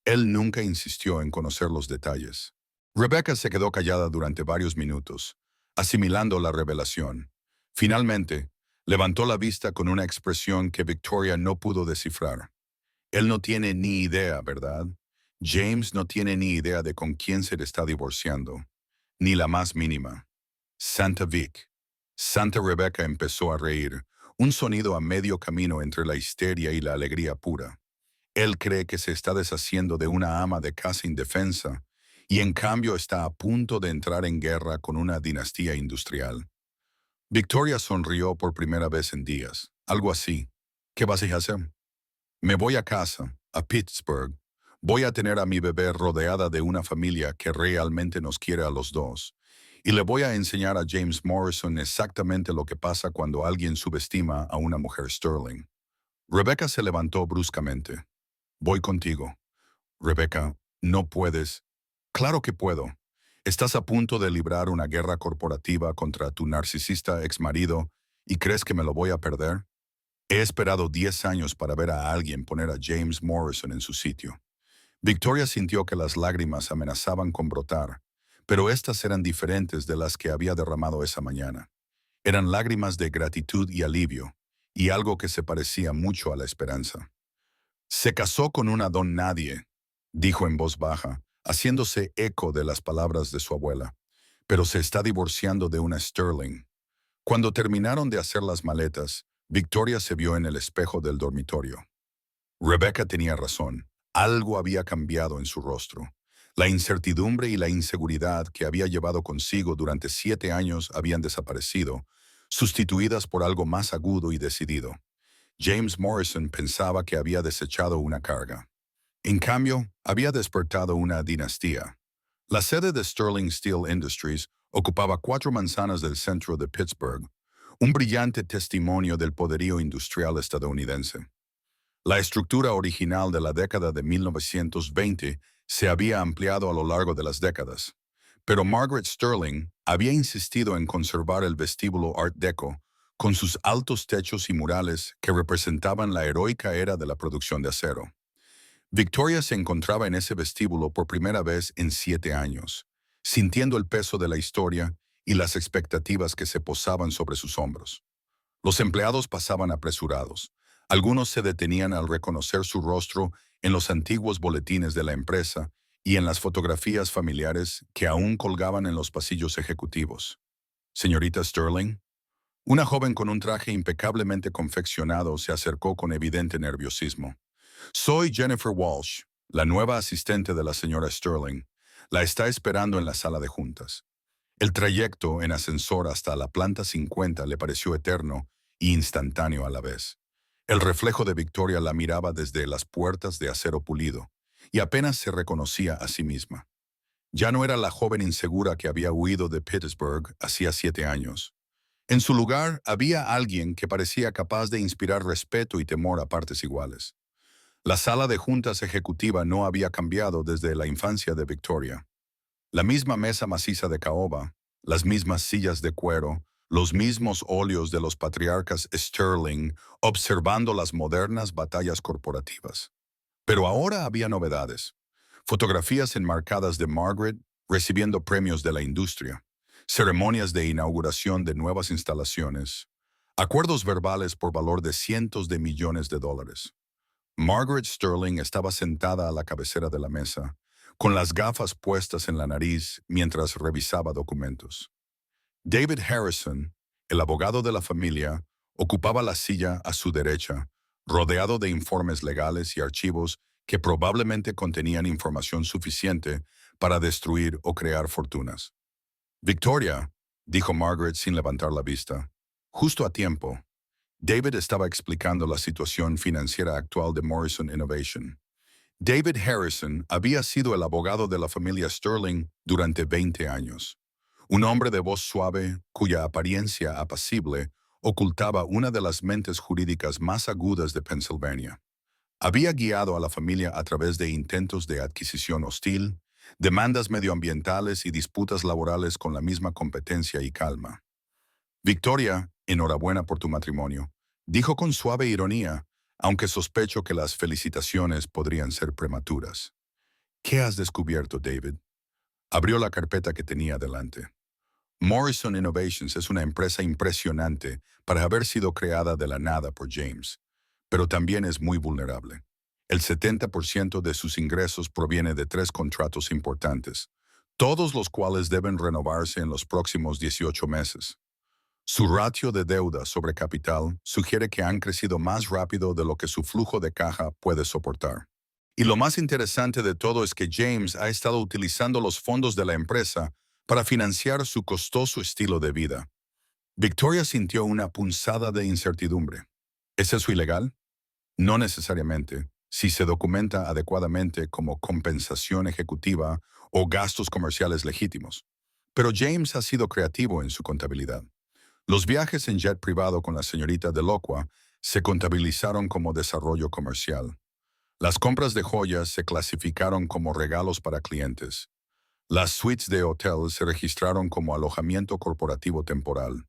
Él nunca insistió en conocer los detalles. Rebecca se quedó callada durante varios minutos, asimilando la revelación. Finalmente, levantó la vista con una expresión que Victoria no pudo descifrar. Él no tiene ni idea, ¿verdad? James no tiene ni idea de con quién se le está divorciando, ni la más mínima. Santa Vic. Santa Rebecca empezó a reír, un sonido a medio camino entre la histeria y la alegría pura. Él cree que se está deshaciendo de una ama de casa indefensa y en cambio está a punto de entrar en guerra con una dinastía industrial. Victoria sonrió por primera vez en días. Algo así. ¿Qué vas a hacer? Me voy a casa, a Pittsburgh. Voy a tener a mi bebé rodeada de una familia que realmente nos quiere a los dos. Y le voy a enseñar a James Morrison exactamente lo que pasa cuando alguien subestima a una mujer Sterling. Rebecca se levantó bruscamente. Voy contigo. Rebecca, no puedes. Claro que puedo. Estás a punto de librar una guerra corporativa contra tu narcisista exmarido y crees que me lo voy a perder. He esperado 10 años para ver a alguien poner a James Morrison en su sitio. Victoria sintió que las lágrimas amenazaban con brotar, pero estas eran diferentes de las que había derramado esa mañana. Eran lágrimas de gratitud y alivio, y algo que se parecía mucho a la esperanza. Se casó con una don nadie, dijo en voz baja, haciéndose eco de las palabras de su abuela, pero se está divorciando de una Sterling. Cuando terminaron de hacer las maletas, Victoria se vio en el espejo del dormitorio. Rebecca tenía razón. Algo había cambiado en su rostro. La incertidumbre y la inseguridad que había llevado consigo durante 7 años habían desaparecido, sustituidas por algo más agudo y decidido. James Morrison pensaba que había desechado una carga. En cambio, había despertado una dinastía. La sede de Sterling Steel Industries ocupaba 4 manzanas del centro de Pittsburgh, un brillante testimonio del poderío industrial estadounidense. La estructura original de la década de 1920 se había ampliado a lo largo de las décadas, pero Margaret Sterling había insistido en conservar el vestíbulo Art Deco con sus altos techos y murales que representaban la heroica era de la producción de acero. Victoria se encontraba en ese vestíbulo por primera vez en 7 años, sintiendo el peso de la historia y las expectativas que se posaban sobre sus hombros. Los empleados pasaban apresurados. Algunos se detenían al reconocer su rostro en los antiguos boletines de la empresa y en las fotografías familiares que aún colgaban en los pasillos ejecutivos. Señorita Sterling, una joven con un traje impecablemente confeccionado se acercó con evidente nerviosismo. Soy Jennifer Walsh, la nueva asistente de la señora Sterling. La está esperando en la sala de juntas. El trayecto en ascensor hasta la planta 50 le pareció eterno e instantáneo a la vez. El reflejo de Victoria la miraba desde las puertas de acero pulido y apenas se reconocía a sí misma. Ya no era la joven insegura que había huido de Pittsburgh hacía 7 años. En su lugar había alguien que parecía capaz de inspirar respeto y temor a partes iguales. La sala de juntas ejecutiva no había cambiado desde la infancia de Victoria. La misma mesa maciza de caoba, las mismas sillas de cuero, los mismos óleos de los patriarcas Sterling observando las modernas batallas corporativas. Pero ahora había novedades. Fotografías enmarcadas de Margaret recibiendo premios de la industria, ceremonias de inauguración de nuevas instalaciones, acuerdos verbales por valor de cientos de millones de dólares. Margaret Sterling estaba sentada a la cabecera de la mesa, con las gafas puestas en la nariz mientras revisaba documentos. David Harrison, el abogado de la familia, ocupaba la silla a su derecha, rodeado de informes legales y archivos que probablemente contenían información suficiente para destruir o crear fortunas. Victoria, dijo Margaret sin levantar la vista, justo a tiempo. David estaba explicando la situación financiera actual de Morrison Innovation. David Harrison había sido el abogado de la familia Sterling durante 20 años. Un hombre de voz suave, cuya apariencia apacible ocultaba una de las mentes jurídicas más agudas de Pennsylvania. Había guiado a la familia a través de intentos de adquisición hostil, demandas medioambientales y disputas laborales con la misma competencia y calma. Victoria, enhorabuena por tu matrimonio, dijo con suave ironía, aunque sospecho que las felicitaciones podrían ser prematuras. ¿Qué has descubierto, David? Abrió la carpeta que tenía delante. Morrison Innovations es una empresa impresionante para haber sido creada de la nada por James, pero también es muy vulnerable. El 70% de sus ingresos proviene de 3 contratos importantes, todos los cuales deben renovarse en los próximos 18 meses. Su ratio de deuda sobre capital sugiere que han crecido más rápido de lo que su flujo de caja puede soportar. Y lo más interesante de todo es que James ha estado utilizando los fondos de la empresa para financiar su costoso estilo de vida. Victoria sintió una punzada de incertidumbre. ¿Es eso ilegal? No necesariamente, si se documenta adecuadamente como compensación ejecutiva o gastos comerciales legítimos. Pero James ha sido creativo en su contabilidad. Los viajes en jet privado con la señorita Delocqua se contabilizaron como desarrollo comercial. Las compras de joyas se clasificaron como regalos para clientes. Las suites de hotel se registraron como alojamiento corporativo temporal.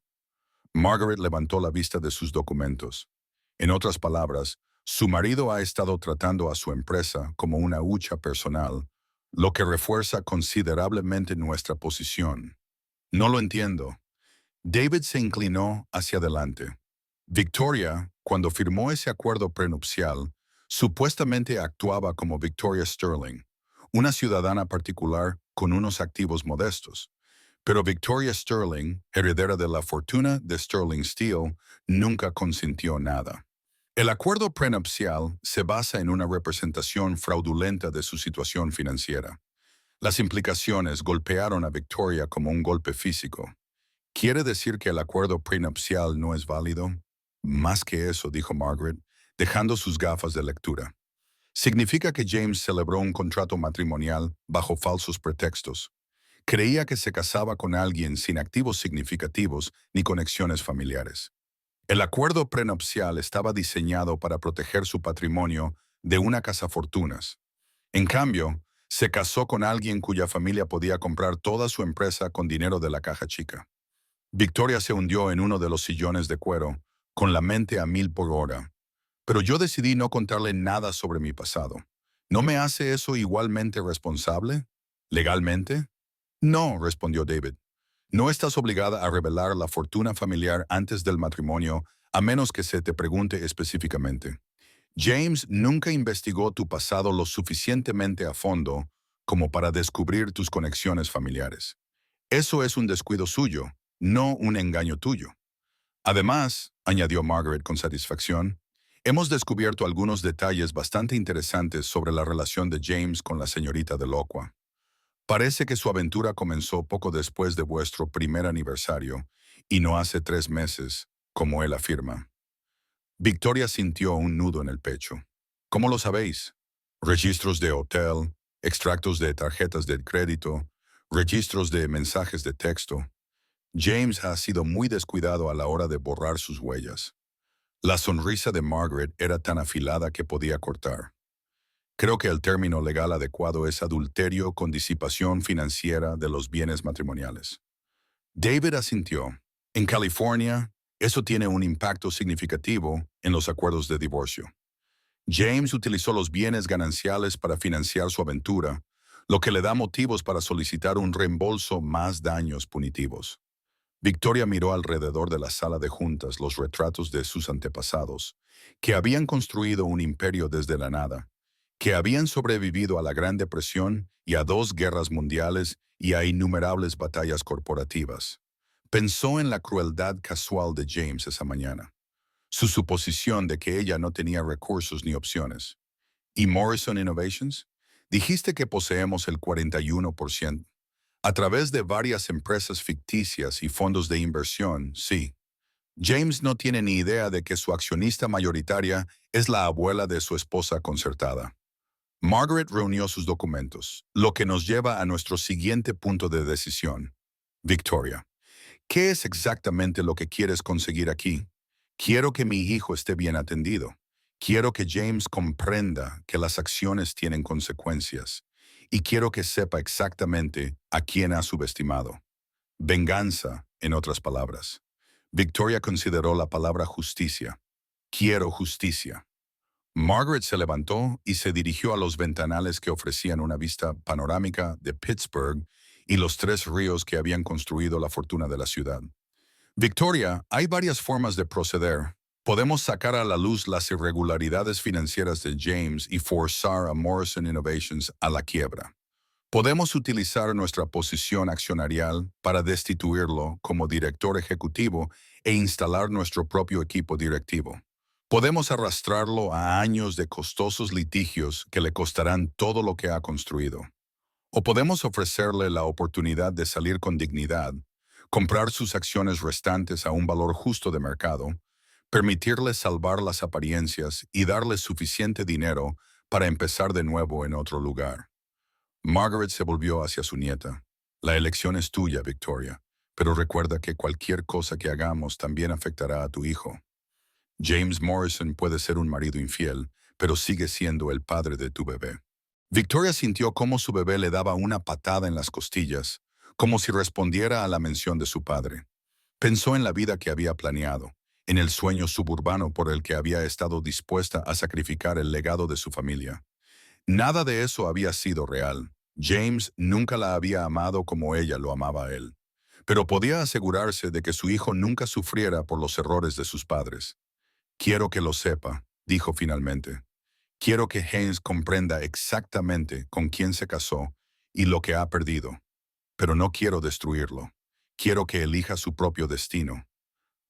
Margaret levantó la vista de sus documentos. En otras palabras, su marido ha estado tratando a su empresa como una hucha personal, lo que refuerza considerablemente nuestra posición. No lo entiendo. David se inclinó hacia adelante. Victoria, cuando firmó ese acuerdo prenupcial, supuestamente actuaba como Victoria Sterling, una ciudadana particular con unos activos modestos. Pero Victoria Sterling, heredera de la fortuna de Sterling Steel, nunca consintió nada. El acuerdo prenupcial se basa en una representación fraudulenta de su situación financiera. Las implicaciones golpearon a Victoria como un golpe físico. ¿Quiere decir que el acuerdo prenupcial no es válido? Más que eso, dijo Margaret, dejando sus gafas de lectura. Significa que James celebró un contrato matrimonial bajo falsos pretextos. Creía que se casaba con alguien sin activos significativos ni conexiones familiares. El acuerdo prenupcial estaba diseñado para proteger su patrimonio de una cazafortunas. En cambio, se casó con alguien cuya familia podía comprar toda su empresa con dinero de la caja chica. Victoria se hundió en uno de los sillones de cuero, con la mente a 1000 por hora. Pero yo decidí no contarle nada sobre mi pasado. ¿No me hace eso igualmente responsable? ¿Legalmente? No, respondió David. No estás obligada a revelar la fortuna familiar antes del matrimonio, a menos que se te pregunte específicamente. James nunca investigó tu pasado lo suficientemente a fondo como para descubrir tus conexiones familiares. Eso es un descuido suyo, no un engaño tuyo. Además, añadió Margaret con satisfacción, hemos descubierto algunos detalles bastante interesantes sobre la relación de James con la señorita Delocqua. Parece que su aventura comenzó poco después de vuestro primer aniversario y no hace 3 meses, como él afirma. Victoria sintió un nudo en el pecho. ¿Cómo lo sabéis? Registros de hotel, extractos de tarjetas de crédito, registros de mensajes de texto. James ha sido muy descuidado a la hora de borrar sus huellas. La sonrisa de Margaret era tan afilada que podía cortar. Creo que el término legal adecuado es adulterio con disipación financiera de los bienes matrimoniales. David asintió. En California, eso tiene un impacto significativo en los acuerdos de divorcio. James utilizó los bienes gananciales para financiar su aventura, lo que le da motivos para solicitar un reembolso más daños punitivos. Victoria miró alrededor de la sala de juntas los retratos de sus antepasados, que habían construido un imperio desde la nada, que habían sobrevivido a la Gran Depresión y a 2 guerras mundiales y a innumerables batallas corporativas. Pensó en la crueldad casual de James esa mañana, su suposición de que ella no tenía recursos ni opciones. ¿Y Morrison Innovations? Dijiste que poseemos el 41%. A través de varias empresas ficticias y fondos de inversión, sí. James no tiene ni idea de que su accionista mayoritaria es la abuela de su esposa concertada. Margaret reunió sus documentos, lo que nos lleva a nuestro siguiente punto de decisión. Victoria, ¿qué es exactamente lo que quieres conseguir aquí? Quiero que mi hijo esté bien atendido. Quiero que James comprenda que las acciones tienen consecuencias. Y quiero que sepa exactamente a quién ha subestimado. Venganza, en otras palabras. Victoria consideró la palabra justicia. Quiero justicia. Margaret se levantó y se dirigió a los ventanales que ofrecían una vista panorámica de Pittsburgh y los 3 ríos que habían construido la fortuna de la ciudad. Victoria, hay varias formas de proceder. Podemos sacar a la luz las irregularidades financieras de James y forzar a Morrison Innovations a la quiebra. Podemos utilizar nuestra posición accionarial para destituirlo como director ejecutivo e instalar nuestro propio equipo directivo. Podemos arrastrarlo a años de costosos litigios que le costarán todo lo que ha construido. O podemos ofrecerle la oportunidad de salir con dignidad, comprar sus acciones restantes a un valor justo de mercado, permitirle salvar las apariencias y darle suficiente dinero para empezar de nuevo en otro lugar. Margaret se volvió hacia su nieta. La elección es tuya, Victoria, pero recuerda que cualquier cosa que hagamos también afectará a tu hijo. James Morrison puede ser un marido infiel, pero sigue siendo el padre de tu bebé. Victoria sintió cómo su bebé le daba una patada en las costillas, como si respondiera a la mención de su padre. Pensó en la vida que había planeado, en el sueño suburbano por el que había estado dispuesta a sacrificar el legado de su familia. Nada de eso había sido real. James nunca la había amado como ella lo amaba a él. Pero podía asegurarse de que su hijo nunca sufriera por los errores de sus padres. Quiero que lo sepa, dijo finalmente. Quiero que Haynes comprenda exactamente con quién se casó y lo que ha perdido. Pero no quiero destruirlo. Quiero que elija su propio destino.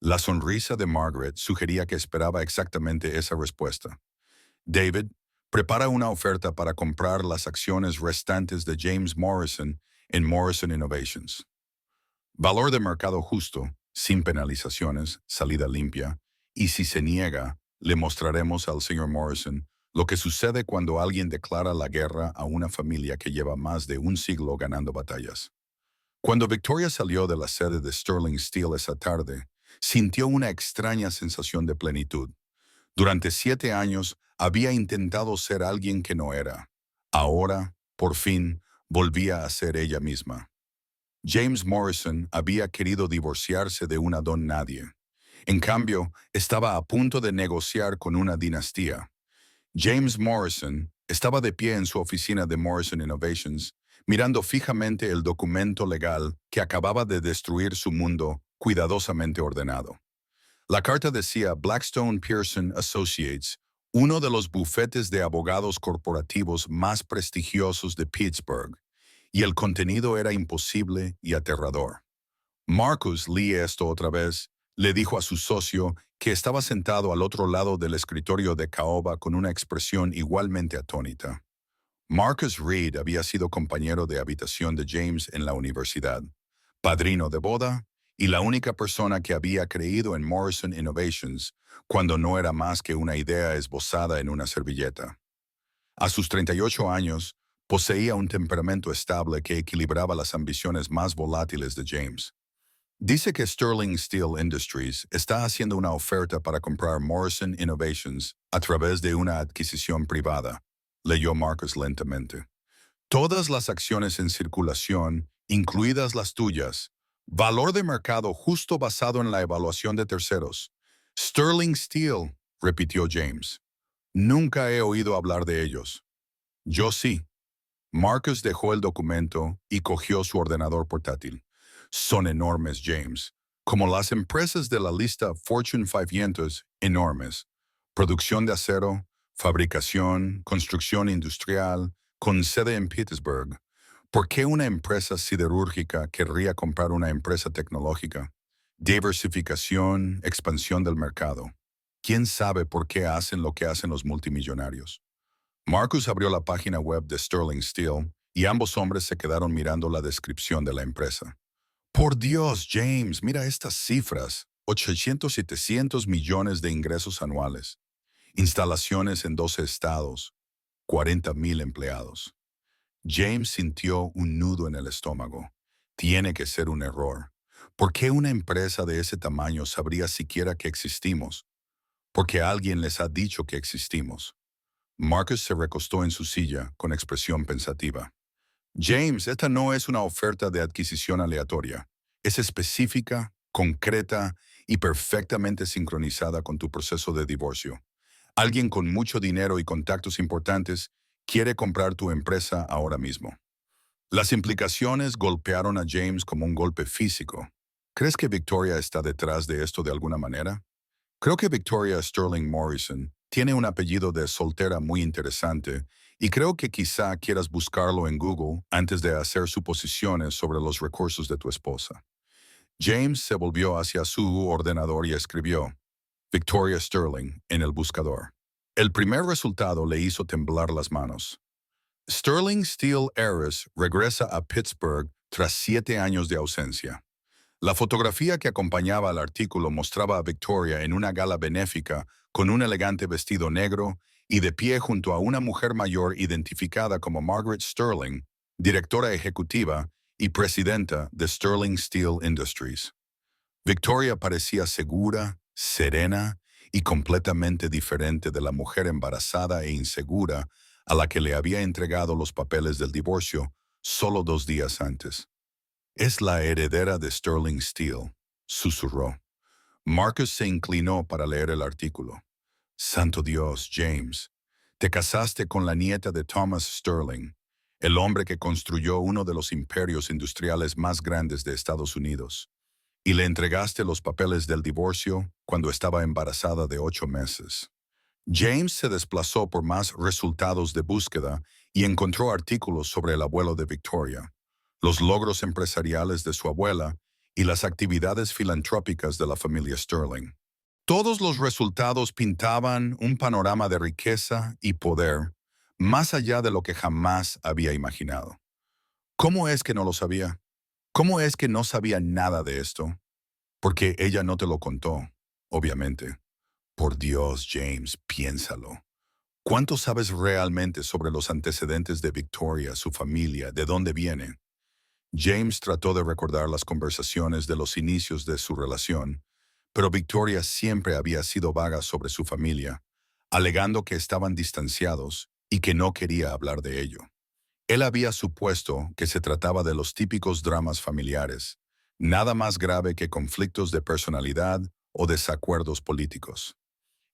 La sonrisa de Margaret sugería que esperaba exactamente esa respuesta. David, prepara una oferta para comprar las acciones restantes de James Morrison en Morrison Innovations. Valor de mercado justo, sin penalizaciones, salida limpia, y si se niega, le mostraremos al señor Morrison lo que sucede cuando alguien declara la guerra a una familia que lleva más de un siglo ganando batallas. Cuando Victoria salió de la sede de Sterling Steel esa tarde, sintió una extraña sensación de plenitud. Durante 7 años había intentado ser alguien que no era. Ahora, por fin, volvía a ser ella misma. James Morrison había querido divorciarse de una don nadie. En cambio, estaba a punto de negociar con una dinastía. James Morrison estaba de pie en su oficina de Morrison Innovations, mirando fijamente el documento legal que acababa de destruir su mundo cuidadosamente ordenado. La carta decía Blackstone Pearson Associates, uno de los bufetes de abogados corporativos más prestigiosos de Pittsburgh, y el contenido era imposible y aterrador. Marcus lee esto otra vez, le dijo a su socio, que estaba sentado al otro lado del escritorio de caoba con una expresión igualmente atónita. Marcus Reed había sido compañero de habitación de James en la universidad, padrino de boda y la única persona que había creído en Morrison Innovations cuando no era más que una idea esbozada en una servilleta. A sus 38 años, poseía un temperamento estable que equilibraba las ambiciones más volátiles de James. Dice que Sterling Steel Industries está haciendo una oferta para comprar Morrison Innovations a través de una adquisición privada, leyó Marcus lentamente. Todas las acciones en circulación, incluidas las tuyas, valor de mercado justo basado en la evaluación de terceros. Sterling Steel, repitió James. Nunca he oído hablar de ellos. Yo sí. Marcus dejó el documento y cogió su ordenador portátil. Son enormes, James. Como las empresas de la lista Fortune 500, enormes. Producción de acero, fabricación, construcción industrial, con sede en Pittsburgh. ¿Por qué una empresa siderúrgica querría comprar una empresa tecnológica? Diversificación, expansión del mercado. ¿Quién sabe por qué hacen lo que hacen los multimillonarios? Marcus abrió la página web de Sterling Steel y ambos hombres se quedaron mirando la descripción de la empresa. Por Dios, James, mira estas cifras. 800-700 millones de ingresos anuales. Instalaciones en 12 estados. 40,000 empleados. James sintió un nudo en el estómago. Tiene que ser un error. ¿Por qué una empresa de ese tamaño sabría siquiera que existimos? Porque alguien les ha dicho que existimos. Marcus se recostó en su silla con expresión pensativa. James, esta no es una oferta de adquisición aleatoria. Es específica, concreta y perfectamente sincronizada con tu proceso de divorcio. Alguien con mucho dinero y contactos importantes quiere comprar tu empresa ahora mismo. Las implicaciones golpearon a James como un golpe físico. ¿Crees que Victoria está detrás de esto de alguna manera? Creo que Victoria Sterling Morrison tiene un apellido de soltera muy interesante y creo que quizá quieras buscarlo en Google antes de hacer suposiciones sobre los recursos de tu esposa. James se volvió hacia su ordenador y escribió Victoria Sterling en el buscador. El primer resultado le hizo temblar las manos. Sterling Steel Heiress regresa a Pittsburgh tras 7 años de ausencia. La fotografía que acompañaba al artículo mostraba a Victoria en una gala benéfica con un elegante vestido negro y de pie junto a una mujer mayor identificada como Margaret Sterling, directora ejecutiva y presidenta de Sterling Steel Industries. Victoria parecía segura, serena y completamente diferente de la mujer embarazada e insegura a la que le había entregado los papeles del divorcio solo 2 días antes. Es la heredera de Sterling Steel, susurró. Marcus se inclinó para leer el artículo. Santo Dios, James, te casaste con la nieta de Thomas Sterling, el hombre que construyó uno de los imperios industriales más grandes de Estados Unidos, y le entregaste los papeles del divorcio cuando estaba embarazada de 8 meses. James se desplazó por más resultados de búsqueda y encontró artículos sobre el abuelo de Victoria, los logros empresariales de su abuela y las actividades filantrópicas de la familia Sterling. Todos los resultados pintaban un panorama de riqueza y poder más allá de lo que jamás había imaginado. ¿Cómo es que no lo sabía? ¿Cómo es que no sabía nada de esto? Porque ella no te lo contó, obviamente. Por Dios, James, piénsalo. ¿Cuánto sabes realmente sobre los antecedentes de Victoria, su familia, de dónde viene? James trató de recordar las conversaciones de los inicios de su relación, pero Victoria siempre había sido vaga sobre su familia, alegando que estaban distanciados y que no quería hablar de ello. Él había supuesto que se trataba de los típicos dramas familiares, nada más grave que conflictos de personalidad o desacuerdos políticos.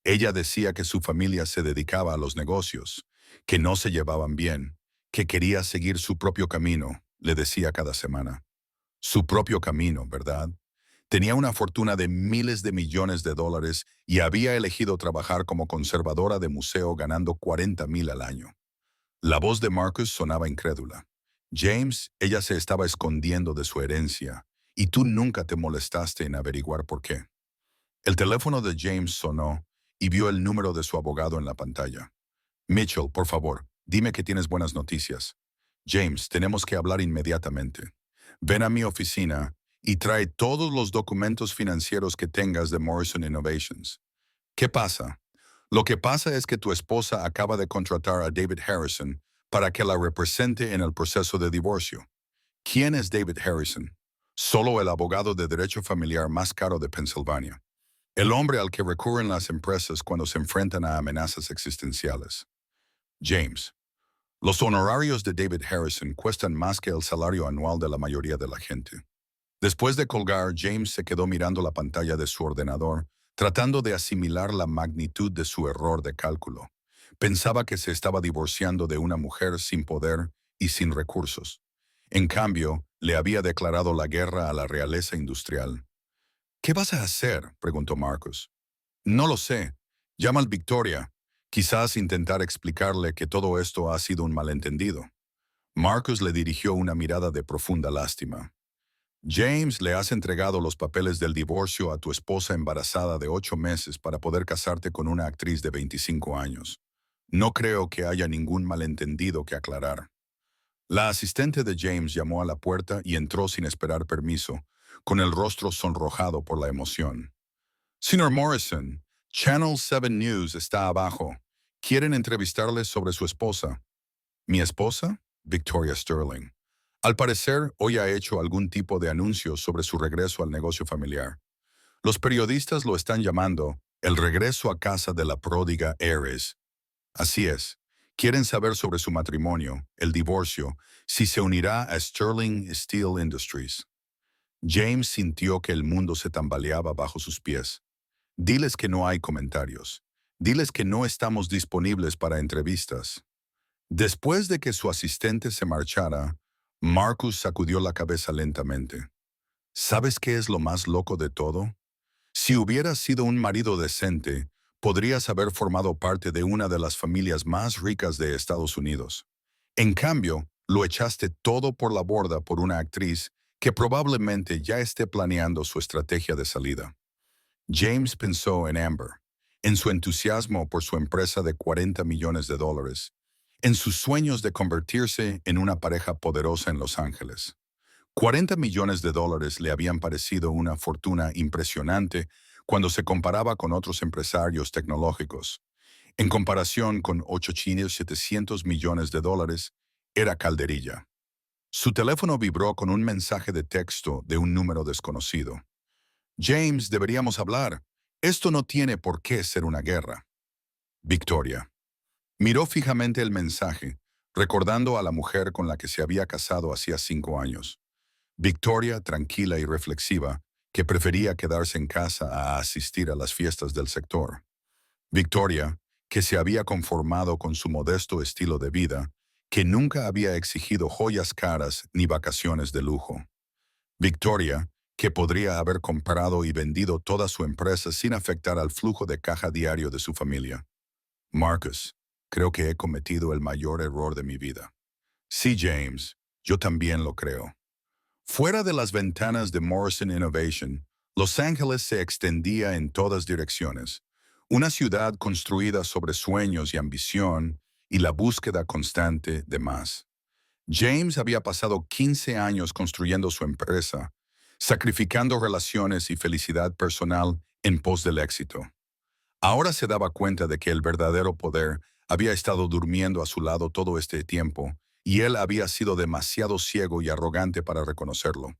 Ella decía que su familia se dedicaba a los negocios, que no se llevaban bien, que quería seguir su propio camino, le decía cada semana. Su propio camino, ¿verdad? Tenía una fortuna de miles de millones de dólares y había elegido trabajar como conservadora de museo ganando 40,000 al año. La voz de Marcus sonaba incrédula. James, ella se estaba escondiendo de su herencia, y tú nunca te molestaste en averiguar por qué. El teléfono de James sonó y vio el número de su abogado en la pantalla. Mitchell, por favor, dime que tienes buenas noticias. James, tenemos que hablar inmediatamente. Ven a mi oficina y trae todos los documentos financieros que tengas de Morrison Innovations. ¿Qué pasa? Lo que pasa es que tu esposa acaba de contratar a David Harrison para que la represente en el proceso de divorcio. ¿Quién es David Harrison? Solo el abogado de derecho familiar más caro de Pensilvania. El hombre al que recurren las empresas cuando se enfrentan a amenazas existenciales. James. Los honorarios de David Harrison cuestan más que el salario anual de la mayoría de la gente. Después de colgar, James se quedó mirando la pantalla de su ordenador, tratando de asimilar la magnitud de su error de cálculo. Pensaba que se estaba divorciando de una mujer sin poder y sin recursos. En cambio, le había declarado la guerra a la realeza industrial. ¿Qué vas a hacer?, preguntó Marcus. No lo sé. Llama al Victoria. Quizás intentar explicarle que todo esto ha sido un malentendido. Marcus le dirigió una mirada de profunda lástima. James, le has entregado los papeles del divorcio a tu esposa embarazada de 8 meses para poder casarte con una actriz de 25 años. No creo que haya ningún malentendido que aclarar. La asistente de James llamó a la puerta y entró sin esperar permiso, con el rostro sonrojado por la emoción. Señor Morrison, Channel 7 News está abajo. Quieren entrevistarle sobre su esposa. ¿Mi esposa? Victoria Sterling. Al parecer, hoy ha hecho algún tipo de anuncio sobre su regreso al negocio familiar. Los periodistas lo están llamando el regreso a casa de la pródiga heiress. Así es. Quieren saber sobre su matrimonio, el divorcio, si se unirá a Sterling Steel Industries. James sintió que el mundo se tambaleaba bajo sus pies. Diles que no hay comentarios. Diles que no estamos disponibles para entrevistas. Después de que su asistente se marchara, Marcus sacudió la cabeza lentamente. ¿Sabes qué es lo más loco de todo? Si hubieras sido un marido decente, podrías haber formado parte de una de las familias más ricas de Estados Unidos. En cambio, lo echaste todo por la borda por una actriz que probablemente ya esté planeando su estrategia de salida. James pensó en Amber, en su entusiasmo por su empresa de 40 millones de dólares, en sus sueños de convertirse en una pareja poderosa en Los Ángeles. 40 millones de dólares le habían parecido una fortuna impresionante cuando se comparaba con otros empresarios tecnológicos. En comparación con 800-700 millones de dólares, era calderilla. Su teléfono vibró con un mensaje de texto de un número desconocido. James, deberíamos hablar. Esto no tiene por qué ser una guerra. Victoria. Miró fijamente el mensaje, recordando a la mujer con la que se había casado hacía 5 años. Victoria, tranquila y reflexiva, que prefería quedarse en casa a asistir a las fiestas del sector. Victoria, que se había conformado con su modesto estilo de vida, que nunca había exigido joyas caras ni vacaciones de lujo. Victoria, que podría haber comprado y vendido toda su empresa sin afectar al flujo de caja diario de su familia. Marcus, creo que he cometido el mayor error de mi vida. Sí, James, yo también lo creo. Fuera de las ventanas de Morrison Innovation, Los Ángeles se extendía en todas direcciones. Una ciudad construida sobre sueños y ambición y la búsqueda constante de más. James había pasado 15 años construyendo su empresa, sacrificando relaciones y felicidad personal en pos del éxito. Ahora se daba cuenta de que el verdadero poder había estado durmiendo a su lado todo este tiempo y él había sido demasiado ciego y arrogante para reconocerlo.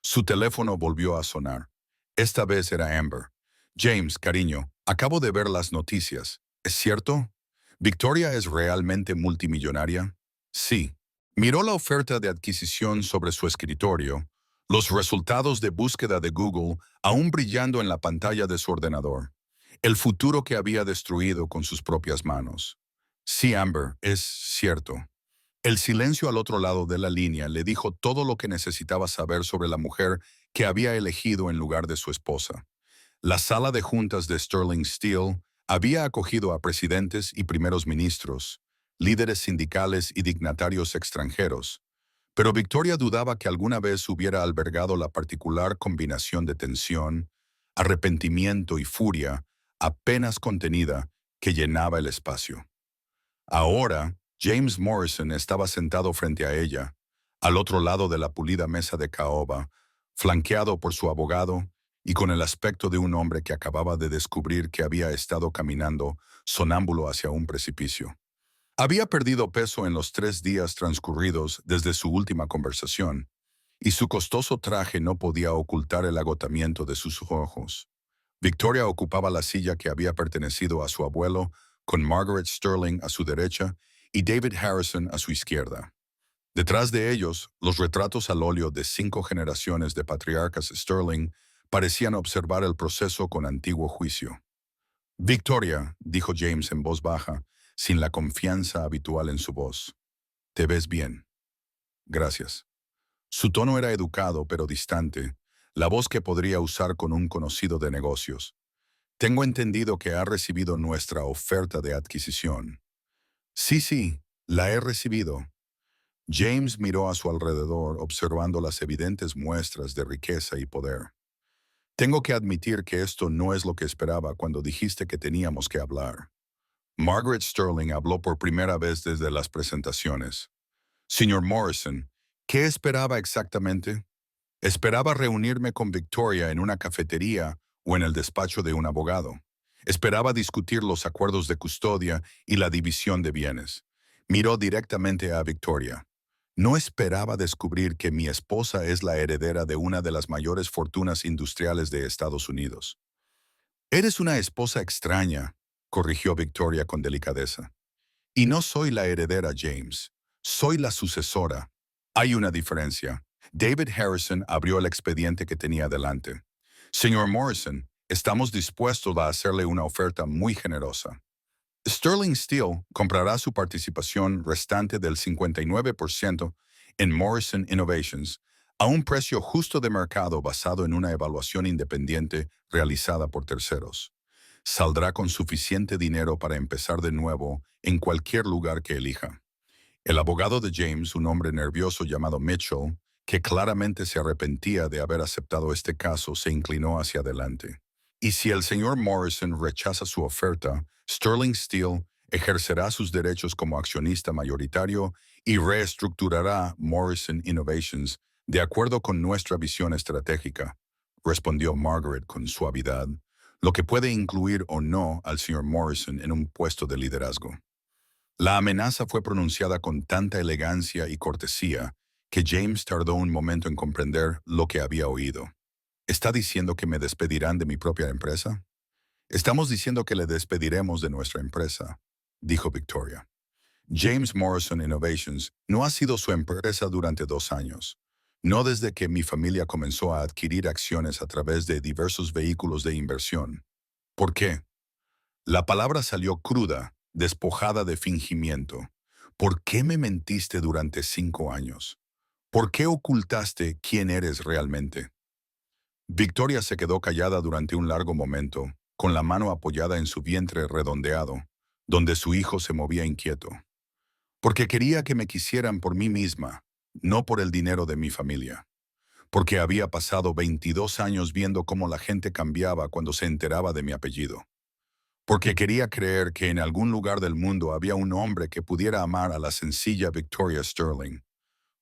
Su teléfono volvió a sonar. Esta vez era Amber. James, cariño, acabo de ver las noticias. ¿Es cierto? ¿Victoria es realmente multimillonaria? Sí. Miró la oferta de adquisición sobre su escritorio, los resultados de búsqueda de Google aún brillando en la pantalla de su ordenador. El futuro que había destruido con sus propias manos. Sí, Amber, es cierto. El silencio al otro lado de la línea le dijo todo lo que necesitaba saber sobre la mujer que había elegido en lugar de su esposa. La sala de juntas de Sterling Steel había acogido a presidentes y primeros ministros, líderes sindicales y dignatarios extranjeros, pero Victoria dudaba que alguna vez hubiera albergado la particular combinación de tensión, arrepentimiento y furia apenas contenida que llenaba el espacio. Ahora, James Morrison estaba sentado frente a ella, al otro lado de la pulida mesa de caoba, flanqueado por su abogado y con el aspecto de un hombre que acababa de descubrir que había estado caminando sonámbulo hacia un precipicio. Había perdido peso en los 3 días transcurridos desde su última conversación, y su costoso traje no podía ocultar el agotamiento de sus ojos. Victoria ocupaba la silla que había pertenecido a su abuelo, con Margaret Sterling a su derecha y David Harrison a su izquierda. Detrás de ellos, los retratos al óleo de 5 generaciones de patriarcas Sterling parecían observar el proceso con antiguo juicio. Victoria, dijo James en voz baja, sin la confianza habitual en su voz. Te ves bien. Gracias. Su tono era educado pero distante, la voz que podría usar con un conocido de negocios. Tengo entendido que ha recibido nuestra oferta de adquisición. Sí, la he recibido. James miró a su alrededor observando las evidentes muestras de riqueza y poder. Tengo que admitir que esto no es lo que esperaba cuando dijiste que teníamos que hablar. Margaret Sterling habló por primera vez desde las presentaciones. Señor Morrison, ¿qué esperaba exactamente? Esperaba reunirme con Victoria en una cafetería o en el despacho de un abogado. Esperaba discutir los acuerdos de custodia y la división de bienes. Miró directamente a Victoria. No esperaba descubrir que mi esposa es la heredera de una de las mayores fortunas industriales de Estados Unidos. Eres una esposa extraña, corrigió Victoria con delicadeza. Y no soy la heredera, James. Soy la sucesora. Hay una diferencia. David Harrison abrió el expediente que tenía delante. Señor Morrison, estamos dispuestos a hacerle una oferta muy generosa. Sterling Steel comprará su participación restante del 59% en Morrison Innovations a un precio justo de mercado basado en una evaluación independiente realizada por terceros. Saldrá con suficiente dinero para empezar de nuevo en cualquier lugar que elija. El abogado de James, un hombre nervioso llamado Mitchell, que claramente se arrepentía de haber aceptado este caso, se inclinó hacia adelante. Y si el señor Morrison rechaza su oferta, Sterling Steel ejercerá sus derechos como accionista mayoritario y reestructurará Morrison Innovations de acuerdo con nuestra visión estratégica, respondió Margaret con suavidad, lo que puede incluir o no al señor Morrison en un puesto de liderazgo. La amenaza fue pronunciada con tanta elegancia y cortesía que James tardó un momento en comprender lo que había oído. ¿Está diciendo que me despedirán de mi propia empresa? Estamos diciendo que le despediremos de nuestra empresa, dijo Victoria. James Morrison Innovations no ha sido su empresa durante 2 años, no desde que mi familia comenzó a adquirir acciones a través de diversos vehículos de inversión. ¿Por qué? La palabra salió cruda, despojada de fingimiento. ¿Por qué me mentiste durante 5 años? ¿Por qué ocultaste quién eres realmente? Victoria se quedó callada durante un largo momento, con la mano apoyada en su vientre redondeado, donde su hijo se movía inquieto. Porque quería que me quisieran por mí misma, no por el dinero de mi familia. Porque había pasado 22 años viendo cómo la gente cambiaba cuando se enteraba de mi apellido. Porque quería creer que en algún lugar del mundo había un hombre que pudiera amar a la sencilla Victoria Sterling.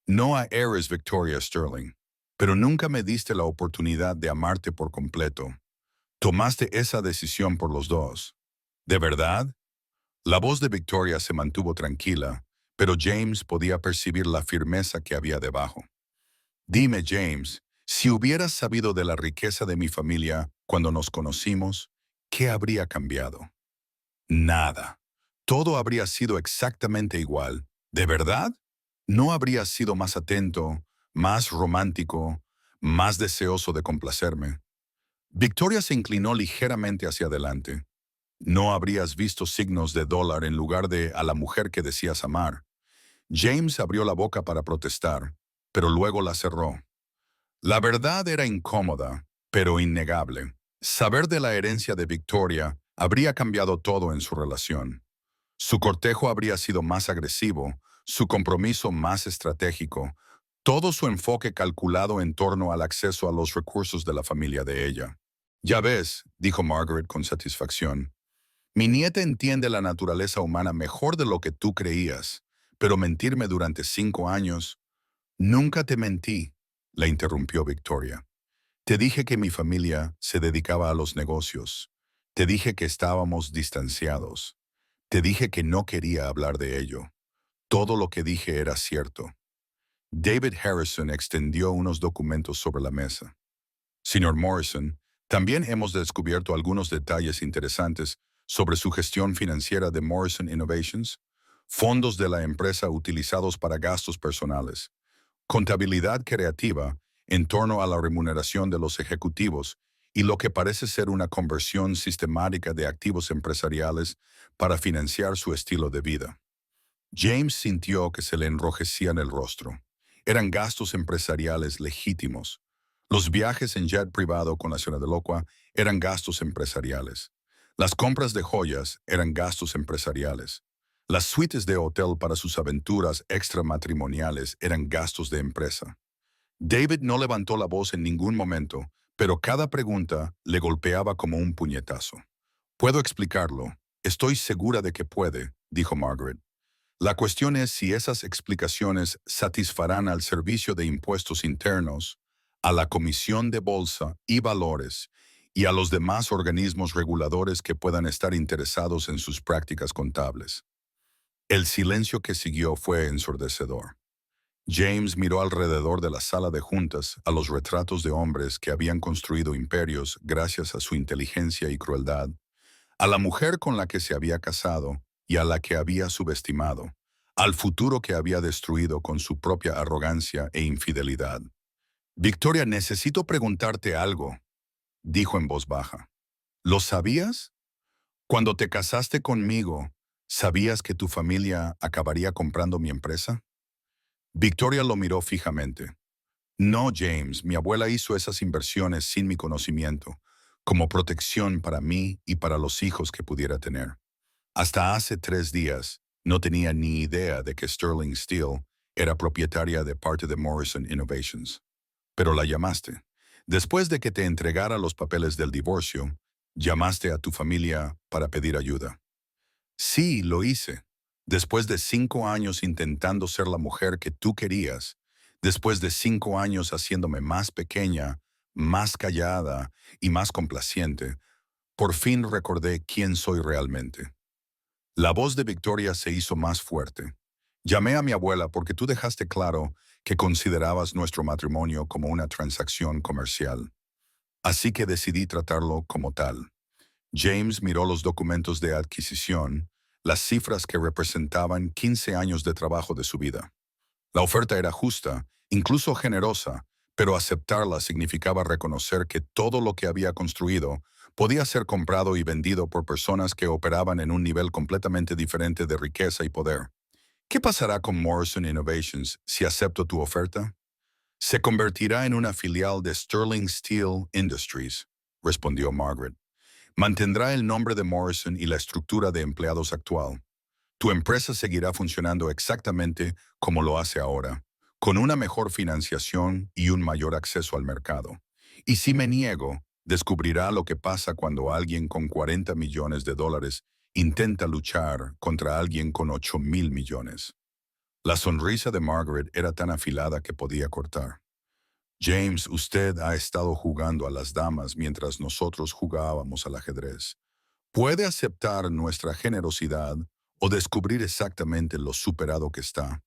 No a Eres Victoria Sterling. Pero nunca me diste la oportunidad de amarte por completo. Tomaste esa decisión por los dos. ¿De verdad? La voz de Victoria se mantuvo tranquila, pero James podía percibir la firmeza que había debajo. Dime, James, si hubieras sabido de la riqueza de mi familia cuando nos conocimos, ¿qué habría cambiado? Nada. Todo habría sido exactamente igual. ¿De verdad? ¿No habrías sido más atento, más romántico, más deseoso de complacerme? Victoria se inclinó ligeramente hacia adelante. No habrías visto signos de dólar en lugar de a la mujer que decías amar. James abrió la boca para protestar, pero luego la cerró. La verdad era incómoda, pero innegable. Saber de la herencia de Victoria habría cambiado todo en su relación. Su cortejo habría sido más agresivo, su compromiso más estratégico, todo su enfoque calculado en torno al acceso a los recursos de la familia de ella. Ya ves, dijo Margaret con satisfacción, mi nieta entiende la naturaleza humana mejor de lo que tú creías, pero mentirme durante 5 años. Nunca te mentí, la interrumpió Victoria. Te dije que mi familia se dedicaba a los negocios. Te dije que estábamos distanciados. Te dije que no quería hablar de ello. Todo lo que dije era cierto. David Harrison extendió unos documentos sobre la mesa. Señor Morrison, también hemos descubierto algunos detalles interesantes sobre su gestión financiera de Morrison Innovations, fondos de la empresa utilizados para gastos personales, contabilidad creativa en torno a la remuneración de los ejecutivos y lo que parece ser una conversión sistemática de activos empresariales para financiar su estilo de vida. James sintió que se le enrojecía en el rostro. Eran gastos empresariales legítimos. Los viajes en jet privado con la señora de Locua eran gastos empresariales. Las compras de joyas eran gastos empresariales. Las suites de hotel para sus aventuras extramatrimoniales eran gastos de empresa. David no levantó la voz en ningún momento, pero cada pregunta le golpeaba como un puñetazo. Puedo explicarlo. Estoy segura de que puede, dijo Margaret. La cuestión es si esas explicaciones satisfarán al Servicio de Impuestos Internos, a la Comisión de Bolsa y Valores y a los demás organismos reguladores que puedan estar interesados en sus prácticas contables. El silencio que siguió fue ensordecedor. James miró alrededor de la sala de juntas a los retratos de hombres que habían construido imperios gracias a su inteligencia y crueldad, a la mujer con la que se había casado y a la que había subestimado, al futuro que había destruido con su propia arrogancia e infidelidad. Victoria, necesito preguntarte algo, dijo en voz baja. ¿Lo sabías? Cuando te casaste conmigo, ¿sabías que tu familia acabaría comprando mi empresa? Victoria lo miró fijamente. No, James, mi abuela hizo esas inversiones sin mi conocimiento, como protección para mí y para los hijos que pudiera tener. Hasta hace 3 días, no tenía ni idea de que Sterling Steel era propietaria de parte de Morrison Innovations. Pero la llamaste. Después de que te entregara los papeles del divorcio, llamaste a tu familia para pedir ayuda. Sí, lo hice. Después de 5 años intentando ser la mujer que tú querías, después de 5 años haciéndome más pequeña, más callada y más complaciente, por fin recordé quién soy realmente. La voz de Victoria se hizo más fuerte. Llamé a mi abuela porque tú dejaste claro que considerabas nuestro matrimonio como una transacción comercial. Así que decidí tratarlo como tal. James miró los documentos de adquisición, las cifras que representaban 15 años de trabajo de su vida. La oferta era justa, incluso generosa, pero aceptarla significaba reconocer que todo lo que había construido podía ser comprado y vendido por personas que operaban en un nivel completamente diferente de riqueza y poder. ¿Qué pasará con Morrison Innovations si acepto tu oferta? Se convertirá en una filial de Sterling Steel Industries, respondió Margaret. Mantendrá el nombre de Morrison y la estructura de empleados actual. Tu empresa seguirá funcionando exactamente como lo hace ahora, con una mejor financiación y un mayor acceso al mercado. Y si me niego, descubrirá lo que pasa cuando alguien con 40 millones de dólares intenta luchar contra alguien con 8.000 millones. La sonrisa de Margaret era tan afilada que podía cortar. James, usted ha estado jugando a las damas mientras nosotros jugábamos al ajedrez. Puede aceptar nuestra generosidad o descubrir exactamente lo superado que está.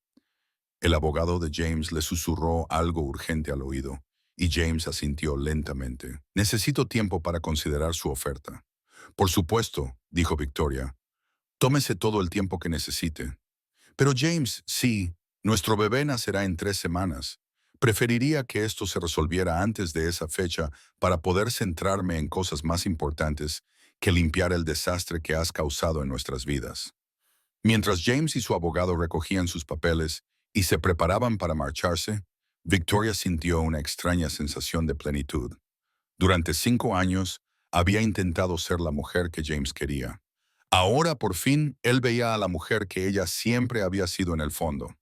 El abogado de James le susurró algo urgente al oído, y James asintió lentamente. Necesito tiempo para considerar su oferta. Por supuesto, dijo Victoria. Tómese todo el tiempo que necesite. Pero James, sí, nuestro bebé nacerá en 3 semanas. Preferiría que esto se resolviera antes de esa fecha para poder centrarme en cosas más importantes que limpiar el desastre que has causado en nuestras vidas. Mientras James y su abogado recogían sus papeles y se preparaban para marcharse, Victoria sintió una extraña sensación de plenitud. Durante 5 años, había intentado ser la mujer que James quería. Ahora, por fin, él veía a la mujer que ella siempre había sido en el fondo.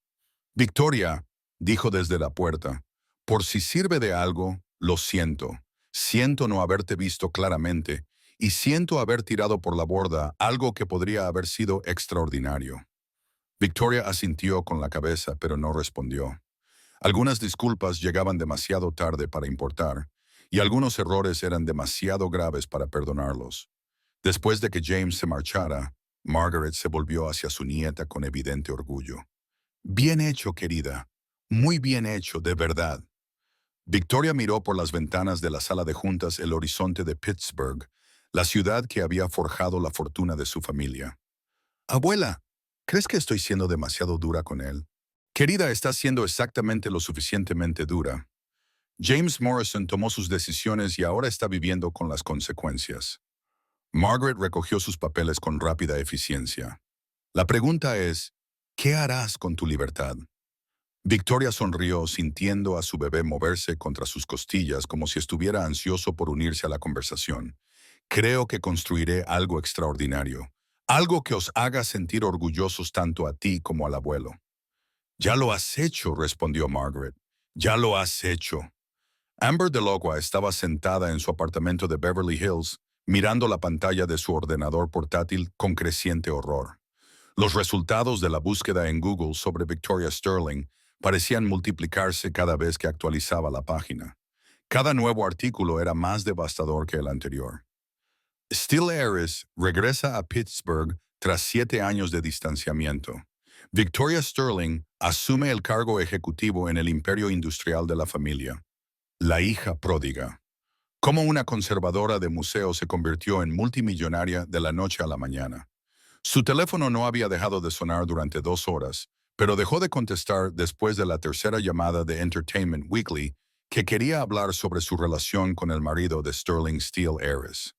Victoria, dijo desde la puerta, por si sirve de algo, lo siento. Siento no haberte visto claramente y siento haber tirado por la borda algo que podría haber sido extraordinario. Victoria asintió con la cabeza, pero no respondió. Algunas disculpas llegaban demasiado tarde para importar, y algunos errores eran demasiado graves para perdonarlos. Después de que James se marchara, Margaret se volvió hacia su nieta con evidente orgullo. Bien hecho, querida. Muy bien hecho, de verdad. Victoria miró por las ventanas de la sala de juntas el horizonte de Pittsburgh, la ciudad que había forjado la fortuna de su familia. Abuela, ¿crees que estoy siendo demasiado dura con él? Querida, estás siendo exactamente lo suficientemente dura. James Morrison tomó sus decisiones y ahora está viviendo con las consecuencias. Margaret recogió sus papeles con rápida eficiencia. La pregunta es, ¿qué harás con tu libertad? Victoria sonrió sintiendo a su bebé moverse contra sus costillas como si estuviera ansioso por unirse a la conversación. Creo que construiré algo extraordinario, algo que os haga sentir orgullosos tanto a ti como al abuelo. Ya lo has hecho, respondió Margaret. Ya lo has hecho. Amber DeLogua estaba sentada en su apartamento de Beverly Hills, mirando la pantalla de su ordenador portátil con creciente horror. Los resultados de la búsqueda en Google sobre Victoria Sterling parecían multiplicarse cada vez que actualizaba la página. Cada nuevo artículo era más devastador que el anterior. Steel Heiress regresa a Pittsburgh tras 7 años de distanciamiento. Victoria Sterling asume el cargo ejecutivo en el imperio industrial de la familia. La hija pródiga. Cómo una conservadora de museo se convirtió en multimillonaria de la noche a la mañana. Su teléfono no había dejado de sonar durante 2 horas, pero dejó de contestar después de la tercera llamada de Entertainment Weekly que quería hablar sobre su relación con el marido de Sterling Steel Heiress.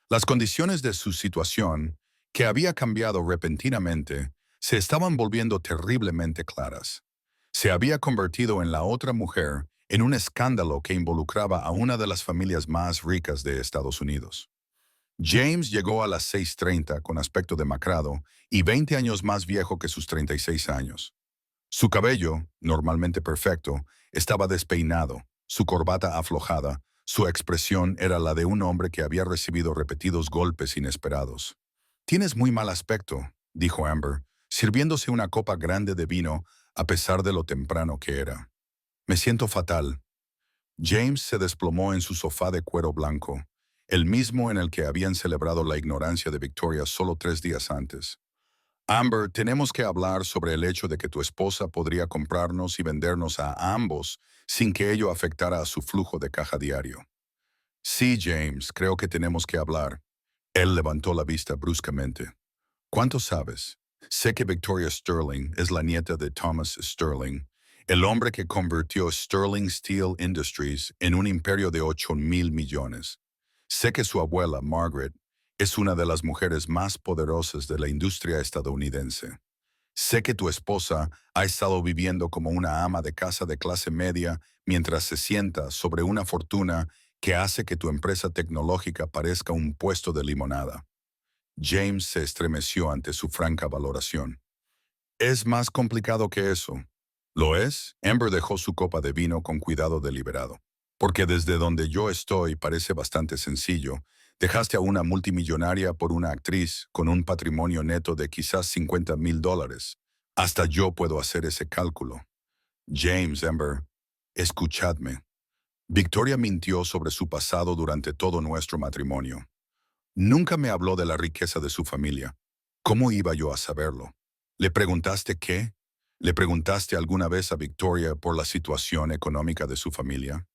Las condiciones de su situación, que había cambiado repentinamente, se estaban volviendo terriblemente claras. Se había convertido en la otra mujer en un escándalo que involucraba a una de las familias más ricas de Estados Unidos. James llegó a las 6:30 con aspecto demacrado y 20 años más viejo que sus 36 años. Su cabello, normalmente perfecto, estaba despeinado, su corbata aflojada, su expresión era la de un hombre que había recibido repetidos golpes inesperados. «Tienes muy mal aspecto», dijo Amber, sirviéndose una copa grande de vino a pesar de lo temprano que era. «Me siento fatal». James se desplomó en su sofá de cuero blanco, el mismo en el que habían celebrado la ignorancia de Victoria solo 3 días antes. «Amber, tenemos que hablar sobre el hecho de que tu esposa podría comprarnos y vendernos a ambos sin que ello afectara a su flujo de caja diario». «Sí, James, creo que tenemos que hablar». Él levantó la vista bruscamente. «¿Cuánto sabes?» «Sé que Victoria Sterling es la nieta de Thomas Sterling, el hombre que convirtió Sterling Steel Industries en un imperio de 8.000 millones. Sé que su abuela, Margaret, es una de las mujeres más poderosas de la industria estadounidense. Sé que tu esposa ha estado viviendo como una ama de casa de clase media mientras se sienta sobre una fortuna que hace que tu empresa tecnológica parezca un puesto de limonada». James se estremeció ante su franca valoración. «Es más complicado que eso». «¿Lo es?» Amber dejó su copa de vino con cuidado deliberado. «Porque desde donde yo estoy parece bastante sencillo. Dejaste a una multimillonaria por una actriz con un patrimonio neto de quizás $50,000. Hasta yo puedo hacer ese cálculo». «James, Amber, escuchadme. Victoria mintió sobre su pasado durante todo nuestro matrimonio. Nunca me habló de la riqueza de su familia. ¿Cómo iba yo a saberlo? ¿Le preguntaste qué? ¿Le preguntaste alguna vez a Victoria por la situación económica de su familia?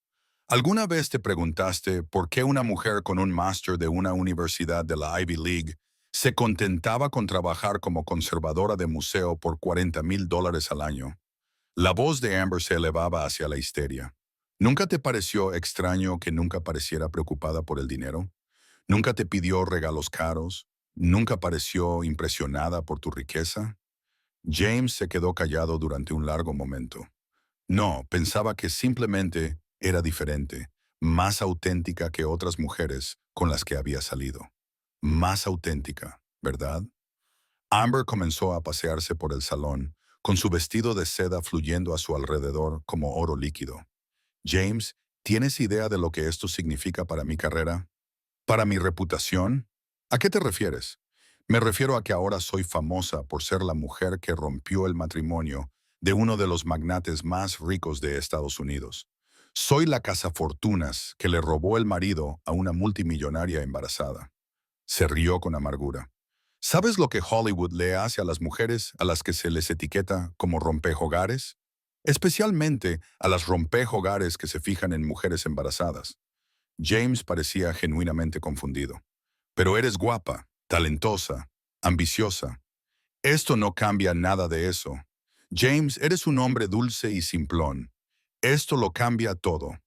¿Alguna vez te preguntaste por qué una mujer con un máster de una universidad de la Ivy League se contentaba con trabajar como conservadora de museo por $40,000 al año? La voz de Amber se elevaba hacia la histeria. ¿Nunca te pareció extraño que nunca pareciera preocupada por el dinero? ¿Nunca te pidió regalos caros? ¿Nunca pareció impresionada por tu riqueza? James se quedó callado durante un largo momento. No, pensaba que simplemente era diferente, más auténtica que otras mujeres con las que había salido. Más auténtica, ¿verdad? Amber comenzó a pasearse por el salón, con su vestido de seda fluyendo a su alrededor como oro líquido. «James, ¿tienes idea de lo que esto significa para mi carrera? ¿Para mi reputación? ¿A qué te refieres?» «Me refiero a que ahora soy famosa por ser la mujer que rompió el matrimonio de uno de los magnates más ricos de Estados Unidos. Soy la cazafortunas que le robó el marido a una multimillonaria embarazada». Se rió con amargura. «¿Sabes lo que Hollywood le hace a las mujeres a las que se les etiqueta como rompehogares? Especialmente a las rompehogares que se fijan en mujeres embarazadas». James parecía genuinamente confundido. «Pero eres guapa, talentosa, ambiciosa. Esto no cambia nada de eso. James, eres un hombre dulce y simplón. Esto lo cambia todo».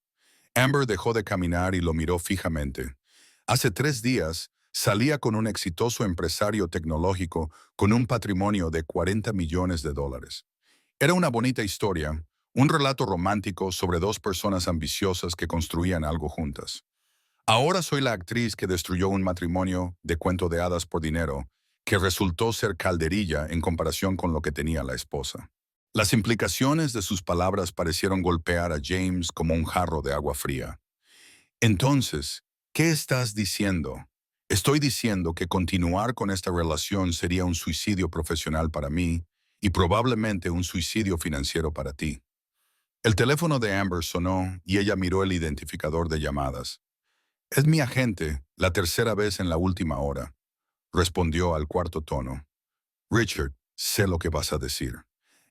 Amber dejó de caminar y lo miró fijamente. Hace 3 días salía con un exitoso empresario tecnológico con un patrimonio de $40 millones. Era una bonita historia, un relato romántico sobre dos personas ambiciosas que construían algo juntas. Ahora soy la actriz que destruyó un matrimonio de cuento de hadas por dinero, que resultó ser calderilla en comparación con lo que tenía la esposa. Las implicaciones de sus palabras parecieron golpear a James como un jarro de agua fría. «Entonces, ¿qué estás diciendo?» «Estoy diciendo que continuar con esta relación sería un suicidio profesional para mí y probablemente un suicidio financiero para ti». El teléfono de Amber sonó y ella miró el identificador de llamadas. «Es mi agente, la tercera vez en la última hora», respondió al cuarto tono. «Richard, sé lo que vas a decir».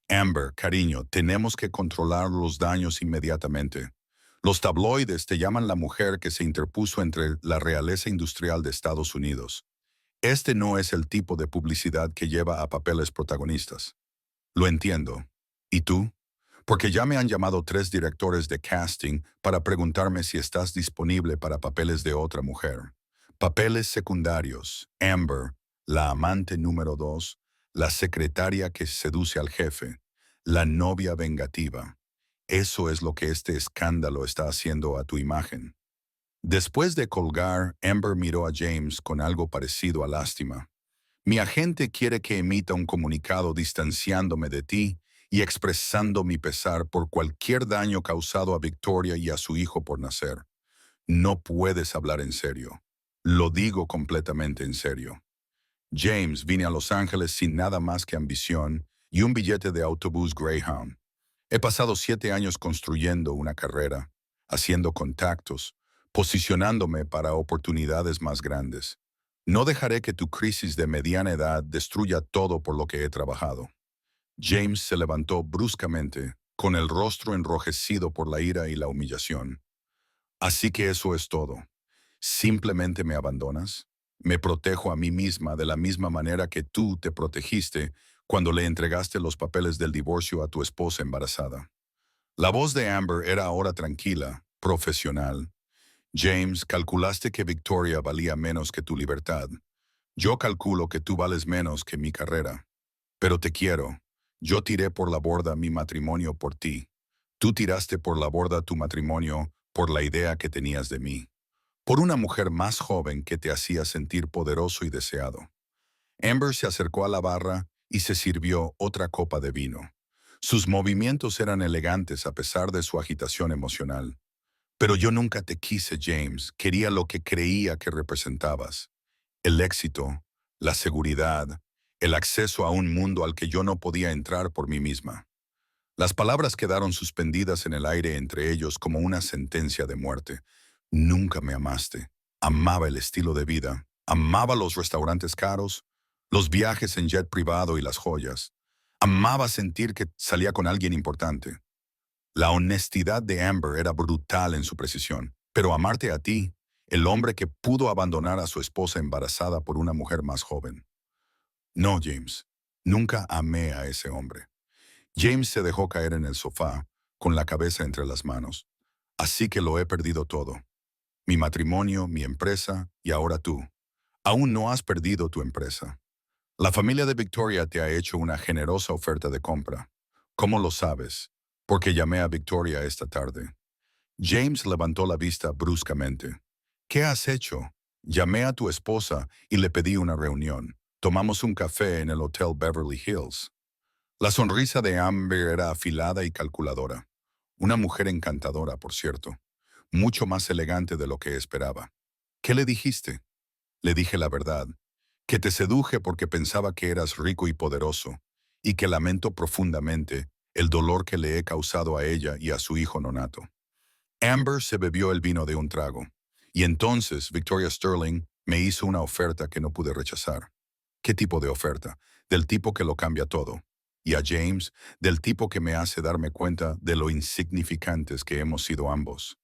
«Amber, cariño, tenemos que controlar los daños inmediatamente. Los tabloides te llaman la mujer que se interpuso entre la realeza industrial de Estados Unidos. Este no es el tipo de publicidad que lleva a papeles protagonistas». «Lo entiendo. ¿Y tú?» «Porque ya me han llamado 3 directores de casting para preguntarme si estás disponible para papeles de otra mujer. Papeles secundarios. Amber, la amante número 2, la secretaria que seduce al jefe, la novia vengativa. Eso es lo que este escándalo está haciendo a tu imagen». Después de colgar, Amber miró a James con algo parecido a lástima. «Mi agente quiere que emita un comunicado distanciándome de ti y expresando mi pesar por cualquier daño causado a Victoria y a su hijo por nacer. No puedes hablar en serio. Lo digo completamente en serio. James, vine a Los Ángeles sin nada más que ambición y un billete de autobús Greyhound. He pasado 7 años construyendo una carrera, haciendo contactos, posicionándome para oportunidades más grandes. No dejaré que tu crisis de mediana edad destruya todo por lo que he trabajado. James se levantó bruscamente, con el rostro enrojecido por la ira y la humillación. Así que eso es todo. ¿Simplemente me abandonas? Me protejo a mí misma de la misma manera que tú te protegiste cuando le entregaste los papeles del divorcio a tu esposa embarazada. La voz de Amber era ahora tranquila, profesional. James, calculaste que Victoria valía menos que tu libertad. Yo calculo que tú vales menos que mi carrera. Pero te quiero. Yo tiré por la borda mi matrimonio por ti. Tú tiraste por la borda tu matrimonio por la idea que tenías de mí. Por una mujer más joven que te hacía sentir poderoso y deseado. Amber se acercó a la barra y se sirvió otra copa de vino. Sus movimientos eran elegantes a pesar de su agitación emocional. Pero yo nunca te quise, James. Quería lo que creía que representabas. El éxito, la seguridad, el acceso a un mundo al que yo no podía entrar por mí misma. Las palabras quedaron suspendidas en el aire entre ellos como una sentencia de muerte. Nunca me amaste. Amaba el estilo de vida. Amaba los restaurantes caros, los viajes en jet privado y las joyas. Amaba sentir que salía con alguien importante. La honestidad de Amber era brutal en su precisión. Pero amarte a ti, el hombre que pudo abandonar a su esposa embarazada por una mujer más joven. No, James. Nunca amé a ese hombre. James se dejó caer en el sofá, con la cabeza entre las manos. Así que lo he perdido todo. Mi matrimonio, mi empresa y ahora tú. Aún no has perdido tu empresa. La familia de Victoria te ha hecho una generosa oferta de compra. ¿Cómo lo sabes? Porque llamé a Victoria esta tarde. James levantó la vista bruscamente. ¿Qué has hecho? Llamé a tu esposa y le pedí una reunión. Tomamos un café en el Hotel Beverly Hills. La sonrisa de Amber era afilada y calculadora. Una mujer encantadora, por cierto. Mucho más elegante de lo que esperaba. ¿Qué le dijiste? Le dije la verdad. Que te seduje porque pensaba que eras rico y poderoso, y que lamento profundamente el dolor que le he causado a ella y a su hijo nonato. Amber se bebió el vino de un trago, y entonces Victoria Sterling me hizo una oferta que no pude rechazar. ¿Qué tipo de oferta? Del tipo que lo cambia todo. Y a James, del tipo que me hace darme cuenta de lo insignificantes que hemos sido ambos.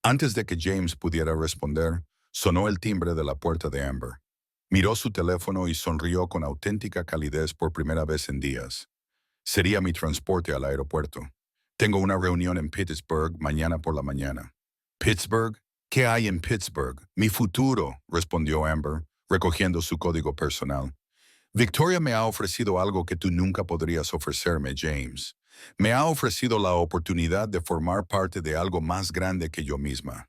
Antes de que James pudiera responder, sonó el timbre de la puerta de Amber. Miró su teléfono y sonrió con auténtica calidez por primera vez en días. Sería mi transporte al aeropuerto. Tengo una reunión en Pittsburgh mañana por la mañana. ¿Pittsburgh? ¿Qué hay en Pittsburgh? Mi futuro, respondió Amber, recogiendo su código personal. Victoria me ha ofrecido algo que tú nunca podrías ofrecerme, James. Me ha ofrecido la oportunidad de formar parte de algo más grande que yo misma.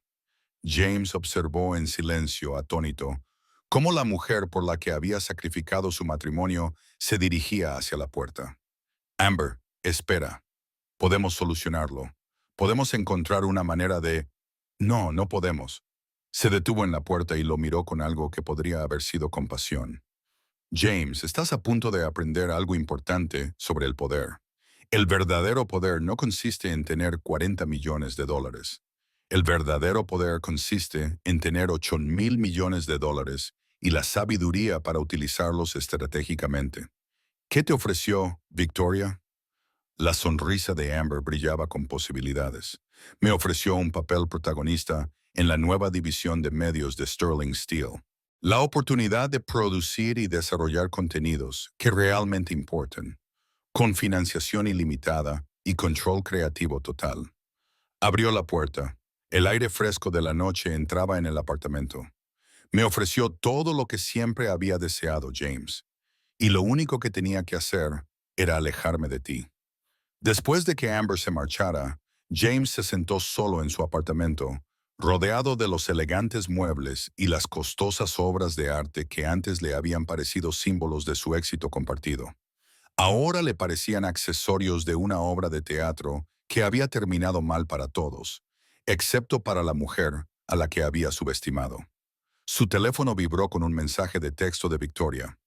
James observó en silencio, atónito, cómo la mujer por la que había sacrificado su matrimonio se dirigía hacia la puerta. Amber, espera. Podemos solucionarlo. Podemos encontrar una manera de... No, no podemos. Se detuvo en la puerta y lo miró con algo que podría haber sido compasión. James, estás a punto de aprender algo importante sobre el poder. El verdadero poder no consiste en tener 40 millones de dólares. El verdadero poder consiste en tener 8,000 millones de dólares y la sabiduría para utilizarlos estratégicamente. ¿Qué te ofreció, Victoria? La sonrisa de Amber brillaba con posibilidades. Me ofreció un papel protagonista en la nueva división de medios de Sterling Steel. La oportunidad de producir y desarrollar contenidos que realmente importan, con financiación ilimitada y control creativo total. Abrió la puerta. El aire fresco de la noche entraba en el apartamento. Me ofreció todo lo que siempre había deseado, James. Y lo único que tenía que hacer era alejarme de ti. Después de que Amber se marchara, James se sentó solo en su apartamento, rodeado de los elegantes muebles y las costosas obras de arte que antes le habían parecido símbolos de su éxito compartido. Ahora le parecían accesorios de una obra de teatro que había terminado mal para todos, excepto para la mujer a la que había subestimado. Su teléfono vibró con un mensaje de texto de Victoria.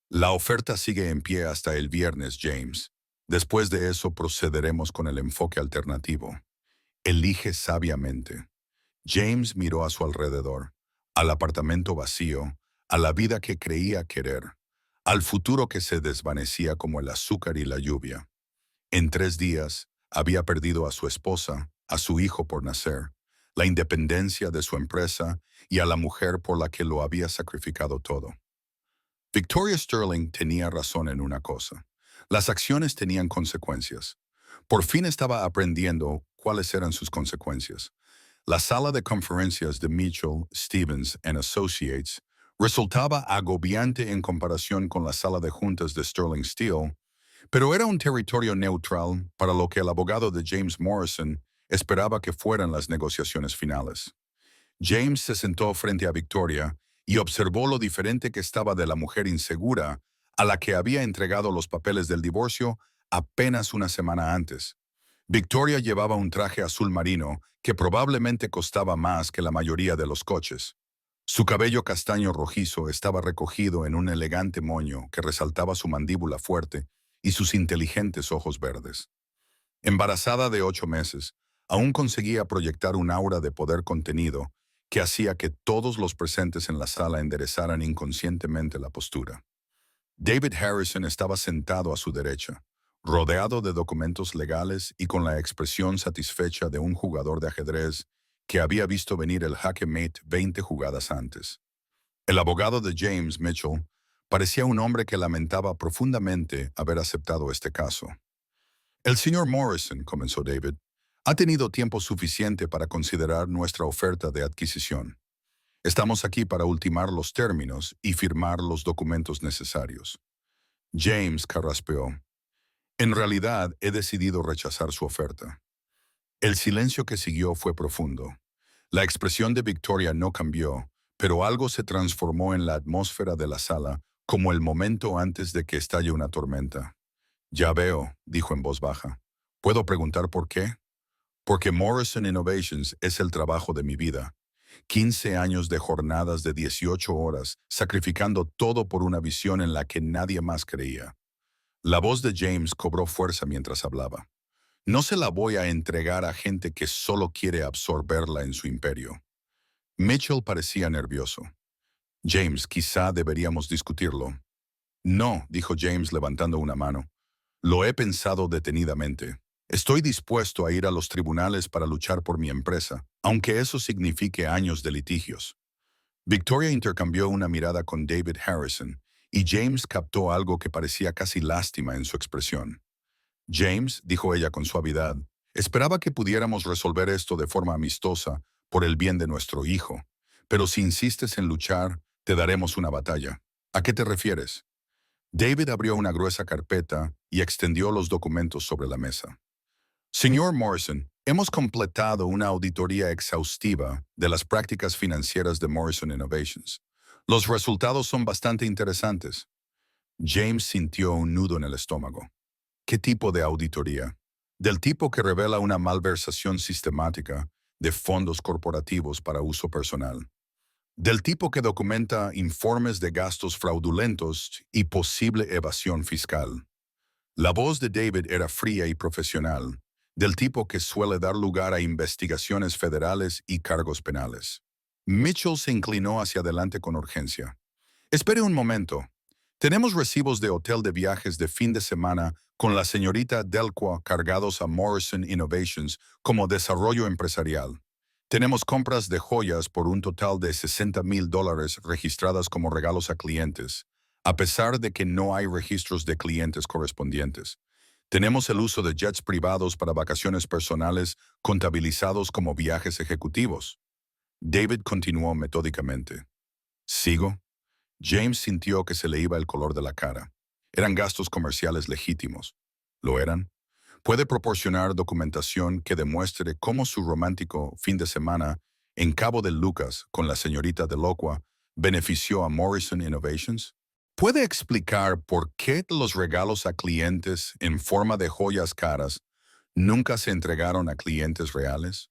La oferta sigue en pie hasta el viernes, James. Después de eso procederemos con el enfoque alternativo. Elige sabiamente. James miró a su alrededor, al apartamento vacío, a la vida que creía querer, al futuro que se desvanecía como el azúcar y la lluvia. En 3 días, había perdido a su esposa, a su hijo por nacer, la independencia de su empresa y a la mujer por la que lo había sacrificado todo. Victoria Sterling tenía razón en una cosa. Las acciones tenían consecuencias. Por fin estaba aprendiendo cuáles eran sus consecuencias. La sala de conferencias de Mitchell, Stevens and Associates resultaba agobiante en comparación con la sala de juntas de Sterling Steel, pero era un territorio neutral para lo que el abogado de James Morrison esperaba que fueran las negociaciones finales. James se sentó frente a Victoria y observó lo diferente que estaba de la mujer insegura a la que había entregado los papeles del divorcio apenas una semana antes. Victoria llevaba un traje azul marino que probablemente costaba más que la mayoría de los coches. Su cabello castaño rojizo estaba recogido en un elegante moño que resaltaba su mandíbula fuerte y sus inteligentes ojos verdes. Embarazada de 8 meses, aún conseguía proyectar un aura de poder contenido que hacía que todos los presentes en la sala enderezaran inconscientemente la postura. David Harrison estaba sentado a su derecha, rodeado de documentos legales y con la expresión satisfecha de un jugador de ajedrez que había visto venir el jaque mate 20 jugadas antes. El abogado de James Mitchell parecía un hombre que lamentaba profundamente haber aceptado este caso. El señor Morrison, comenzó David, ha tenido tiempo suficiente para considerar nuestra oferta de adquisición. Estamos aquí para ultimar los términos y firmar los documentos necesarios. James carraspeó. En realidad, he decidido rechazar su oferta. El silencio que siguió fue profundo. La expresión de Victoria no cambió, pero algo se transformó en la atmósfera de la sala como el momento antes de que estalle una tormenta. Ya veo, dijo en voz baja. ¿Puedo preguntar por qué? Porque Morrison Innovations es el trabajo de mi vida. 15 años de jornadas de 18 horas, sacrificando todo por una visión en la que nadie más creía. La voz de James cobró fuerza mientras hablaba. No se la voy a entregar a gente que solo quiere absorberla en su imperio. Mitchell parecía nervioso. James, quizá deberíamos discutirlo. No, dijo James levantando una mano. Lo he pensado detenidamente. Estoy dispuesto a ir a los tribunales para luchar por mi empresa, aunque eso signifique años de litigios. Victoria intercambió una mirada con David Harrison, y James captó algo que parecía casi lástima en su expresión. James, dijo ella con suavidad, esperaba que pudiéramos resolver esto de forma amistosa por el bien de nuestro hijo, pero si insistes en luchar, te daremos una batalla. ¿A qué te refieres? David abrió una gruesa carpeta y extendió los documentos sobre la mesa. Señor Morrison, hemos completado una auditoría exhaustiva de las prácticas financieras de Morrison Innovations. Los resultados son bastante interesantes. James sintió un nudo en el estómago. ¿Qué tipo de auditoría? Del tipo que revela una malversación sistemática de fondos corporativos para uso personal. Del tipo que documenta informes de gastos fraudulentos y posible evasión fiscal. La voz de David era fría y profesional, del tipo que suele dar lugar a investigaciones federales y cargos penales. Mitchell se inclinó hacia adelante con urgencia. Espere un momento. Tenemos recibos de hotel de viajes de fin de semana con la señorita Delqua cargados a Morrison Innovations como desarrollo empresarial. Tenemos compras de joyas por un total de $60,000 registradas como regalos a clientes, a pesar de que no hay registros de clientes correspondientes. Tenemos el uso de jets privados para vacaciones personales contabilizados como viajes ejecutivos. David continuó metódicamente. ¿Sigo? James sintió que se le iba el color de la cara. Eran gastos comerciales legítimos. ¿Lo eran? Puede proporcionar documentación que demuestre cómo su romántico fin de semana en Cabo de Lucas con la señorita Delocua benefició a Morrison Innovations. ¿Puede explicar por qué los regalos a clientes en forma de joyas caras nunca se entregaron a clientes reales?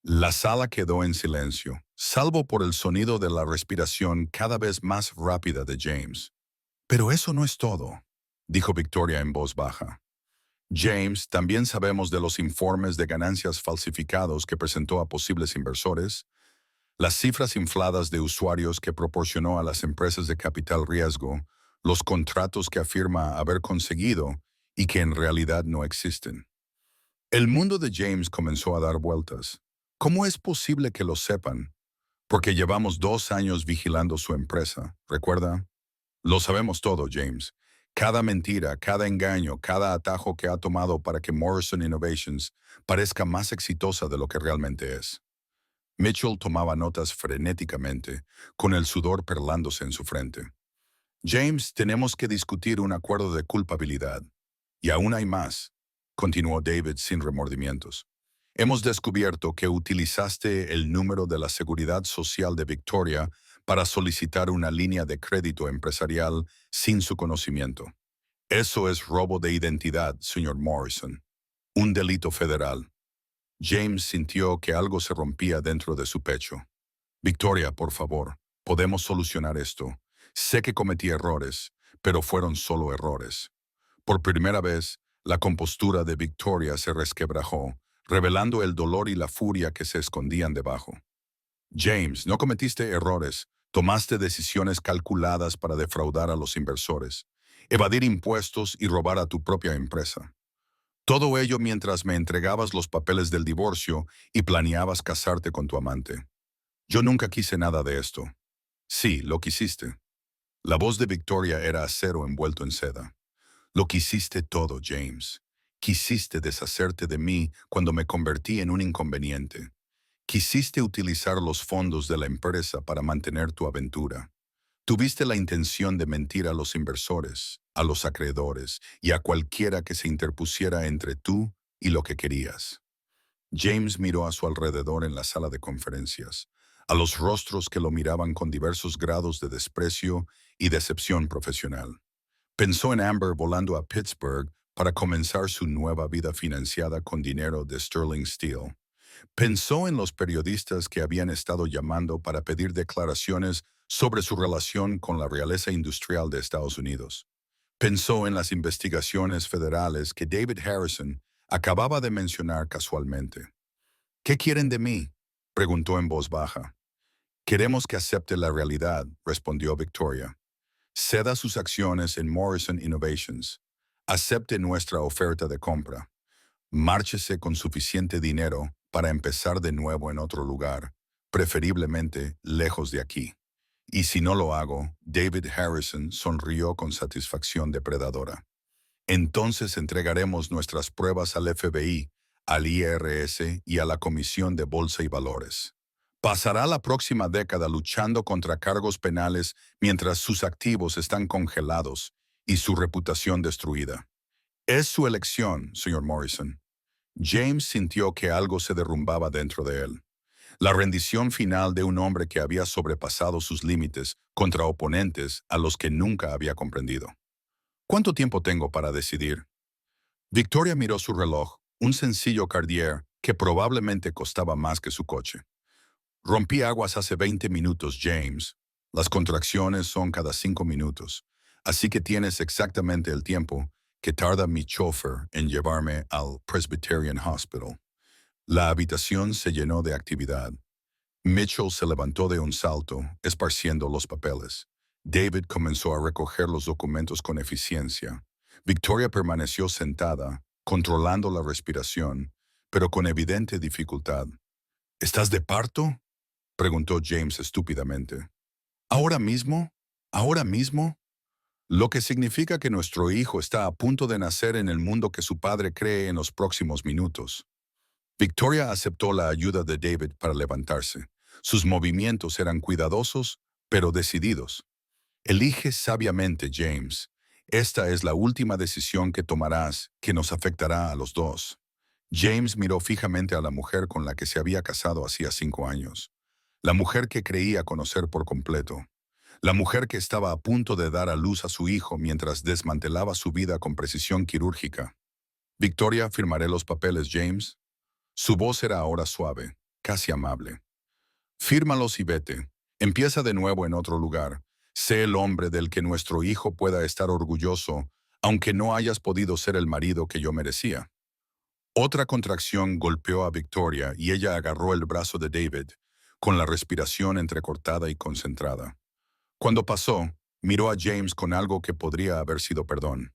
La sala quedó en silencio, salvo por el sonido de la respiración cada vez más rápida de James. Pero eso no es todo, dijo Victoria en voz baja. James, también sabemos de los informes de ganancias falsificados que presentó a posibles inversores, las cifras infladas de usuarios que proporcionó a las empresas de capital riesgo, los contratos que afirma haber conseguido y que en realidad no existen. El mundo de James comenzó a dar vueltas. ¿Cómo es posible que lo sepan? Porque llevamos 2 años vigilando su empresa, ¿recuerda? Lo sabemos todo, James. Cada mentira, cada engaño, cada atajo que ha tomado para que Morrison Innovations parezca más exitosa de lo que realmente es. Mitchell tomaba notas frenéticamente, con el sudor perlándose en su frente. James, tenemos que discutir un acuerdo de culpabilidad. Y aún hay más, continuó David sin remordimientos. Hemos descubierto que utilizaste el número de la Seguridad Social de Victoria para solicitar una línea de crédito empresarial sin su conocimiento. Eso es robo de identidad, señor Morrison. Un delito federal. James sintió que algo se rompía dentro de su pecho. Victoria, por favor, podemos solucionar esto. Sé que cometí errores, pero fueron solo errores. Por primera vez, la compostura de Victoria se resquebrajó, revelando el dolor y la furia que se escondían debajo. James, no cometiste errores, tomaste decisiones calculadas para defraudar a los inversores, evadir impuestos y robar a tu propia empresa. Todo ello mientras me entregabas los papeles del divorcio y planeabas casarte con tu amante. Yo nunca quise nada de esto. Sí, lo quisiste. La voz de Victoria era acero envuelto en seda. Lo quisiste todo, James. Quisiste deshacerte de mí cuando me convertí en un inconveniente. Quisiste utilizar los fondos de la empresa para mantener tu aventura. Tuviste la intención de mentir a los inversores, a los acreedores y a cualquiera que se interpusiera entre tú y lo que querías. James miró a su alrededor en la sala de conferencias, a los rostros que lo miraban con diversos grados de desprecio y decepción profesional. Pensó en Amber volando a Pittsburgh para comenzar su nueva vida financiada con dinero de Sterling Steel. Pensó en los periodistas que habían estado llamando para pedir declaraciones sobre su relación con la realeza industrial de Estados Unidos. Pensó en las investigaciones federales que David Harrison acababa de mencionar casualmente. ¿Qué quieren de mí?, preguntó en voz baja. Queremos que acepte la realidad, respondió Victoria. Ceda sus acciones en Morrison Innovations. Acepte nuestra oferta de compra. Márchese con suficiente dinero para empezar de nuevo en otro lugar, preferiblemente lejos de aquí. Y si no lo hago, David Harrison sonrió con satisfacción depredadora. Entonces entregaremos nuestras pruebas al FBI, al IRS y a la Comisión de Bolsa y Valores. Pasará la próxima década luchando contra cargos penales mientras sus activos están congelados y su reputación destruida. Es su elección, señor Morrison. James sintió que algo se derrumbaba dentro de él. La rendición final de un hombre que había sobrepasado sus límites contra oponentes a los que nunca había comprendido. ¿Cuánto tiempo tengo para decidir? Victoria miró su reloj, un sencillo Cartier que probablemente costaba más que su coche. Rompí aguas hace 20 minutos, James. Las contracciones son cada 5 minutos, así que tienes exactamente el tiempo que tarda mi chofer en llevarme al Presbyterian Hospital. La habitación se llenó de actividad. Mitchell se levantó de un salto, esparciendo los papeles. David comenzó a recoger los documentos con eficiencia. Victoria permaneció sentada, controlando la respiración, pero con evidente dificultad. ¿Estás de parto?, preguntó James estúpidamente. ¿Ahora mismo? ¿Ahora mismo? Lo que significa que nuestro hijo está a punto de nacer en el mundo que su padre cree en los próximos minutos. Victoria aceptó la ayuda de David para levantarse. Sus movimientos eran cuidadosos, pero decididos. Elige sabiamente, James. Esta es la última decisión que tomarás, que nos afectará a los dos. James miró fijamente a la mujer con la que se había casado hacía 5 años. La mujer que creía conocer por completo. La mujer que estaba a punto de dar a luz a su hijo mientras desmantelaba su vida con precisión quirúrgica. Victoria, firmaré los papeles, James. Su voz era ahora suave, casi amable. Fírmalos y vete. Empieza de nuevo en otro lugar. Sé el hombre del que nuestro hijo pueda estar orgulloso, aunque no hayas podido ser el marido que yo merecía. Otra contracción golpeó a Victoria y ella agarró el brazo de David, con la respiración entrecortada y concentrada. Cuando pasó, miró a James con algo que podría haber sido perdón.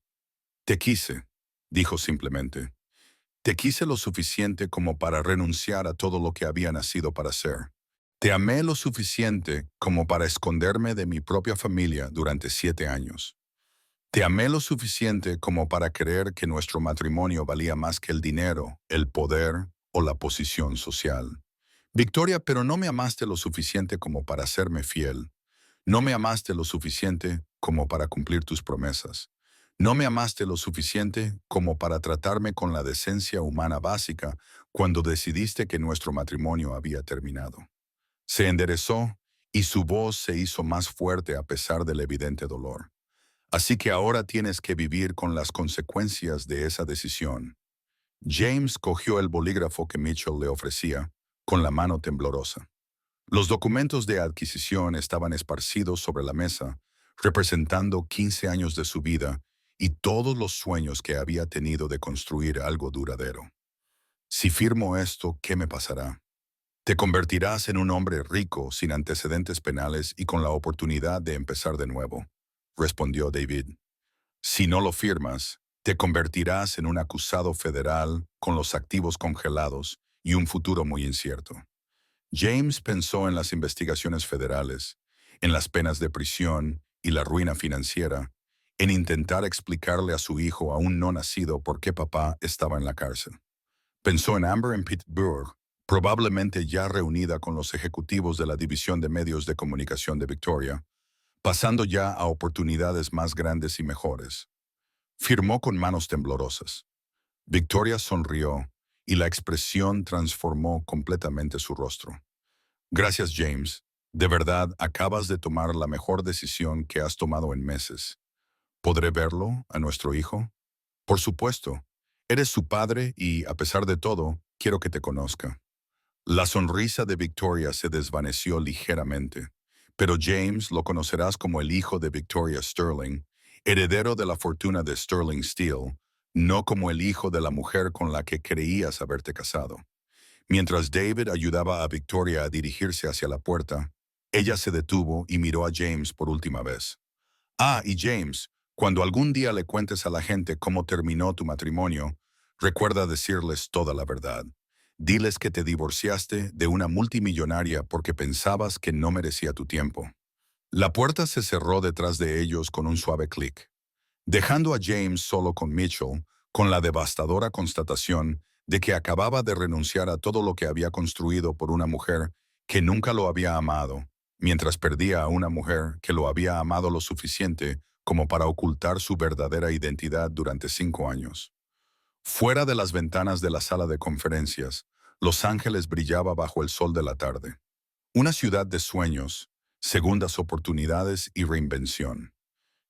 Te quise, dijo simplemente. Te quise lo suficiente como para renunciar a todo lo que había nacido para ser. Te amé lo suficiente como para esconderme de mi propia familia durante 7 años. Te amé lo suficiente como para creer que nuestro matrimonio valía más que el dinero, el poder o la posición social. Victoria, pero no me amaste lo suficiente como para serme fiel. No me amaste lo suficiente como para cumplir tus promesas. No me amaste lo suficiente como para tratarme con la decencia humana básica cuando decidiste que nuestro matrimonio había terminado. Se enderezó y su voz se hizo más fuerte a pesar del evidente dolor. Así que ahora tienes que vivir con las consecuencias de esa decisión. James cogió el bolígrafo que Mitchell le ofrecía, con la mano temblorosa. Los documentos de adquisición estaban esparcidos sobre la mesa, representando 15 años de su vida y todos los sueños que había tenido de construir algo duradero. Si firmo esto, ¿qué me pasará? Te convertirás en un hombre rico, sin antecedentes penales y con la oportunidad de empezar de nuevo, respondió David. Si no lo firmas, te convertirás en un acusado federal con los activos congelados y un futuro muy incierto. James pensó en las investigaciones federales, en las penas de prisión y la ruina financiera, en intentar explicarle a su hijo aún no nacido por qué papá estaba en la cárcel. Pensó en Amber en Pittsburgh, probablemente ya reunida con los ejecutivos de la División de Medios de Comunicación de Victoria, pasando ya a oportunidades más grandes y mejores. Firmó con manos temblorosas. Victoria sonrió y la expresión transformó completamente su rostro. Gracias, James. De verdad, acabas de tomar la mejor decisión que has tomado en meses. ¿Podré verlo, a nuestro hijo? Por supuesto. Eres su padre y, a pesar de todo, quiero que te conozca. La sonrisa de Victoria se desvaneció ligeramente, pero James lo conocerás como el hijo de Victoria Sterling, heredero de la fortuna de Sterling Steel, no como el hijo de la mujer con la que creías haberte casado. Mientras David ayudaba a Victoria a dirigirse hacia la puerta, ella se detuvo y miró a James por última vez. Ah, y James, cuando algún día le cuentes a la gente cómo terminó tu matrimonio, recuerda decirles toda la verdad. Diles que te divorciaste de una multimillonaria porque pensabas que no merecía tu tiempo. La puerta se cerró detrás de ellos con un suave clic, dejando a James solo con Mitchell, con la devastadora constatación de que acababa de renunciar a todo lo que había construido por una mujer que nunca lo había amado, mientras perdía a una mujer que lo había amado lo suficiente como para ocultar su verdadera identidad durante 5 años. Fuera de las ventanas de la sala de conferencias, Los Ángeles brillaba bajo el sol de la tarde. Una ciudad de sueños, segundas oportunidades y reinvención.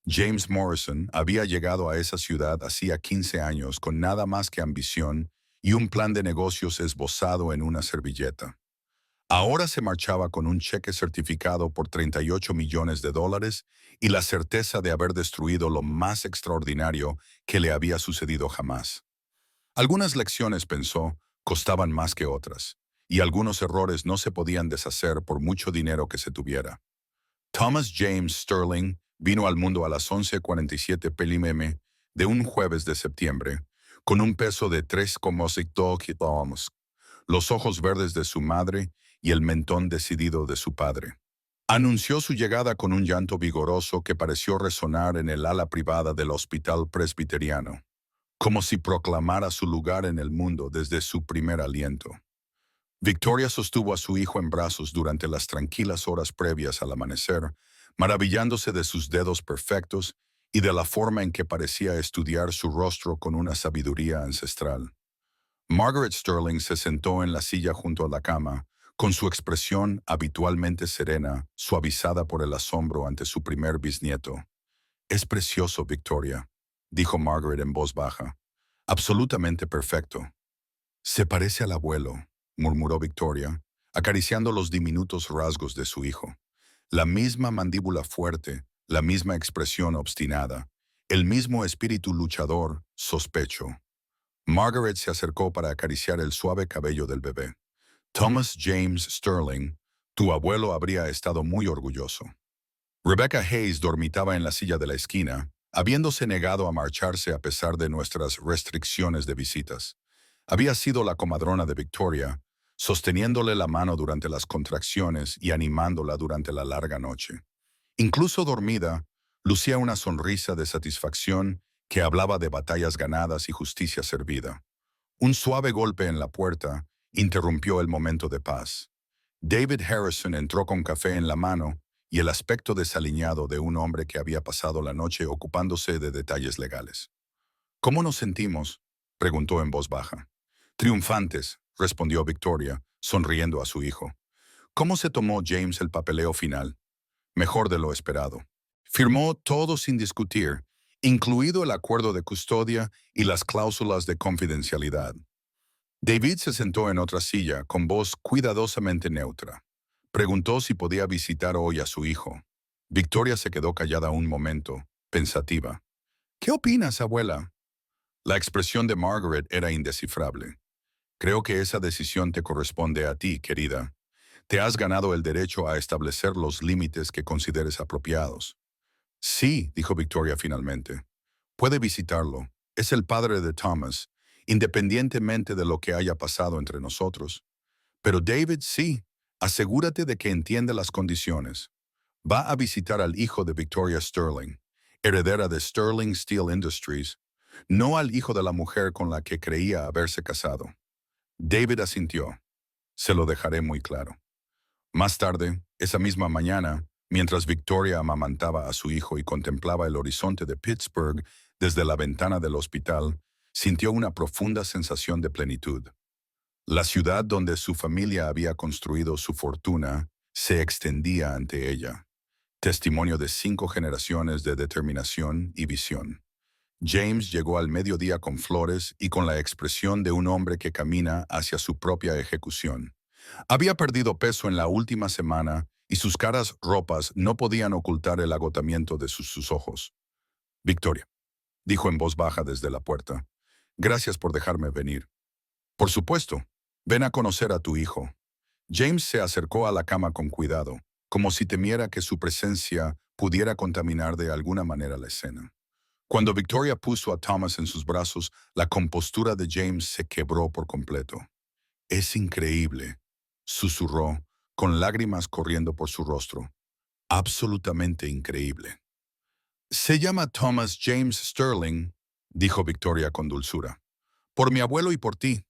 James Morrison había llegado a esa ciudad hacía 15 años con nada más que ambición y un plan de negocios esbozado en una servilleta. Ahora se marchaba con un cheque certificado por $38 millones y la certeza de haber destruido lo más extraordinario que le había sucedido jamás. Algunas lecciones, pensó, costaban más que otras, y algunos errores no se podían deshacer por mucho dinero que se tuviera. Thomas James Sterling vino al mundo a las 11:47 p.m. de un jueves de septiembre, con un peso de 3,2 kilogramos, los ojos verdes de su madre y el mentón decidido de su padre. Anunció su llegada con un llanto vigoroso que pareció resonar en el ala privada del hospital presbiteriano, como si proclamara su lugar en el mundo desde su primer aliento. Victoria sostuvo a su hijo en brazos durante las tranquilas horas previas al amanecer, maravillándose de sus dedos perfectos y de la forma en que parecía estudiar su rostro con una sabiduría ancestral. Margaret Sterling se sentó en la silla junto a la cama, con su expresión habitualmente serena, suavizada por el asombro ante su primer bisnieto. «Es precioso, Victoria», dijo Margaret en voz baja. «Absolutamente perfecto». «Se parece al abuelo», murmuró Victoria, acariciando los diminutos rasgos de su hijo. La misma mandíbula fuerte, la misma expresión obstinada, el mismo espíritu luchador, sospecho. Margaret se acercó para acariciar el suave cabello del bebé. «Thomas James Sterling, tu abuelo habría estado muy orgulloso». Rebecca Hayes dormitaba en la silla de la esquina, habiéndose negado a marcharse a pesar de nuestras restricciones de visitas. Había sido la comadrona de Victoria, sosteniéndole la mano durante las contracciones y animándola durante la larga noche. Incluso dormida, lucía una sonrisa de satisfacción que hablaba de batallas ganadas y justicia servida. Un suave golpe en la puerta interrumpió el momento de paz. David Harrison entró con café en la mano y el aspecto desaliñado de un hombre que había pasado la noche ocupándose de detalles legales. «¿Cómo nos sentimos?», preguntó en voz baja. «Triunfantes», respondió Victoria, sonriendo a su hijo. «¿Cómo se tomó James el papeleo final?». «Mejor de lo esperado. Firmó todo sin discutir, incluido el acuerdo de custodia y las cláusulas de confidencialidad». David se sentó en otra silla, con voz cuidadosamente neutra. Preguntó si podía visitar hoy a su hijo. Victoria se quedó callada un momento, pensativa. «¿Qué opinas, abuela?». La expresión de Margaret era indescifrable. «Creo que esa decisión te corresponde a ti, querida. Te has ganado el derecho a establecer los límites que consideres apropiados». «Sí», dijo Victoria finalmente. «Puede visitarlo. Es el padre de Thomas, independientemente de lo que haya pasado entre nosotros». «Pero David, sí. Asegúrate de que entiende las condiciones. Va a visitar al hijo de Victoria Sterling, heredera de Sterling Steel Industries, no al hijo de la mujer con la que creía haberse casado». David asintió. «Se lo dejaré muy claro». Más tarde, esa misma mañana, mientras Victoria amamantaba a su hijo y contemplaba el horizonte de Pittsburgh desde la ventana del hospital, sintió una profunda sensación de plenitud. La ciudad donde su familia había construido su fortuna se extendía ante ella, testimonio de 5 generaciones de determinación y visión. James llegó al mediodía con flores y con la expresión de un hombre que camina hacia su propia ejecución. Había perdido peso en la última semana y sus caras ropas no podían ocultar el agotamiento de sus ojos. «Victoria», dijo en voz baja desde la puerta, «gracias por dejarme venir». «Por supuesto. Ven a conocer a tu hijo». James se acercó a la cama con cuidado, como si temiera que su presencia pudiera contaminar de alguna manera la escena. Cuando Victoria puso a Thomas en sus brazos, la compostura de James se quebró por completo. «Es increíble», susurró, con lágrimas corriendo por su rostro. «Absolutamente increíble». «Se llama Thomas James Sterling», dijo Victoria con dulzura. «Por mi abuelo y por ti».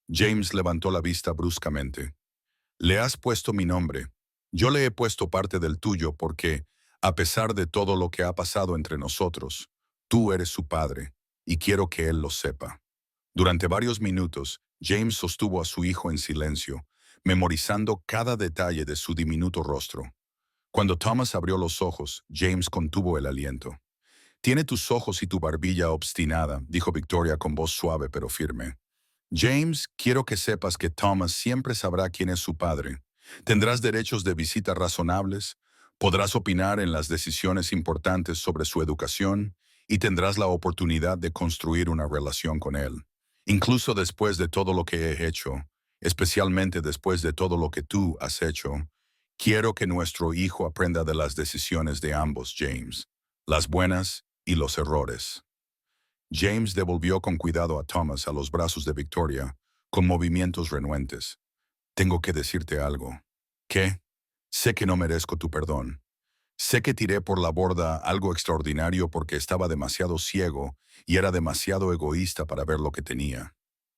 James levantó la vista bruscamente. «Le has puesto mi nombre. Yo le he puesto parte del tuyo porque, a pesar de todo lo que ha pasado entre nosotros, tú eres su padre, y quiero que él lo sepa». Durante varios minutos, James sostuvo a su hijo en silencio, memorizando cada detalle de su diminuto rostro. Cuando Thomas abrió los ojos, James contuvo el aliento. «Tiene tus ojos y tu barbilla obstinada», dijo Victoria con voz suave pero firme. «James, quiero que sepas que Thomas siempre sabrá quién es su padre. Tendrás derechos de visita razonables, podrás opinar en las decisiones importantes sobre su educación y tendrás la oportunidad de construir una relación con él. Incluso después de todo lo que he hecho, especialmente después de todo lo que tú has hecho, quiero que nuestro hijo aprenda de las decisiones de ambos, James, las buenas y los errores». James devolvió con cuidado a Thomas a los brazos de Victoria, con movimientos renuentes. «Tengo que decirte algo». «¿Qué?». «Sé que no merezco tu perdón. Sé que tiré por la borda algo extraordinario porque estaba demasiado ciego y era demasiado egoísta para ver lo que tenía».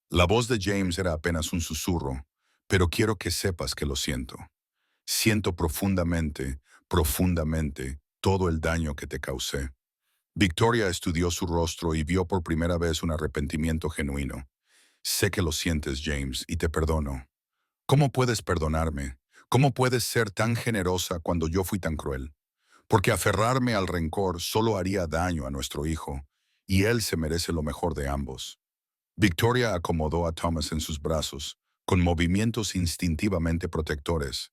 La voz de James era apenas un susurro, «pero quiero que sepas que lo siento. Siento profundamente, profundamente, todo el daño que te causé». Victoria estudió su rostro y vio por primera vez un arrepentimiento genuino. «Sé que lo sientes, James, y te perdono. ¿Cómo puedes perdonarme? ¿Cómo puedes ser tan generosa cuando yo fui tan cruel? Porque aferrarme al rencor solo haría daño a nuestro hijo, y él se merece lo mejor de ambos. Victoria acomodó a Thomas en sus brazos, con movimientos instintivamente protectores.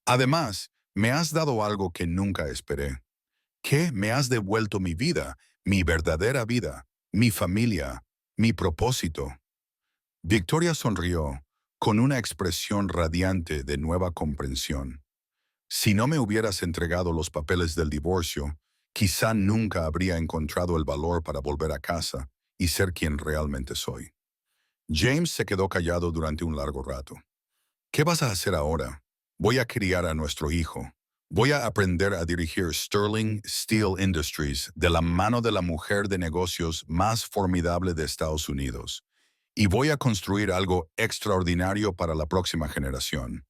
Además, me has dado algo que nunca esperé. ¿Qué? Me has devuelto mi vida, mi verdadera vida, mi familia, mi propósito. Victoria sonrió, con una expresión radiante de nueva comprensión. Si no me hubieras entregado los papeles del divorcio, quizá nunca habría encontrado el valor para volver a casa y ser quien realmente soy. James se quedó callado durante un largo rato. ¿Qué vas a hacer ahora? Voy a criar a nuestro hijo. Voy a aprender a dirigir Sterling Steel Industries de la mano de la mujer de negocios más formidable de Estados Unidos. Y voy a construir algo extraordinario para la próxima generación.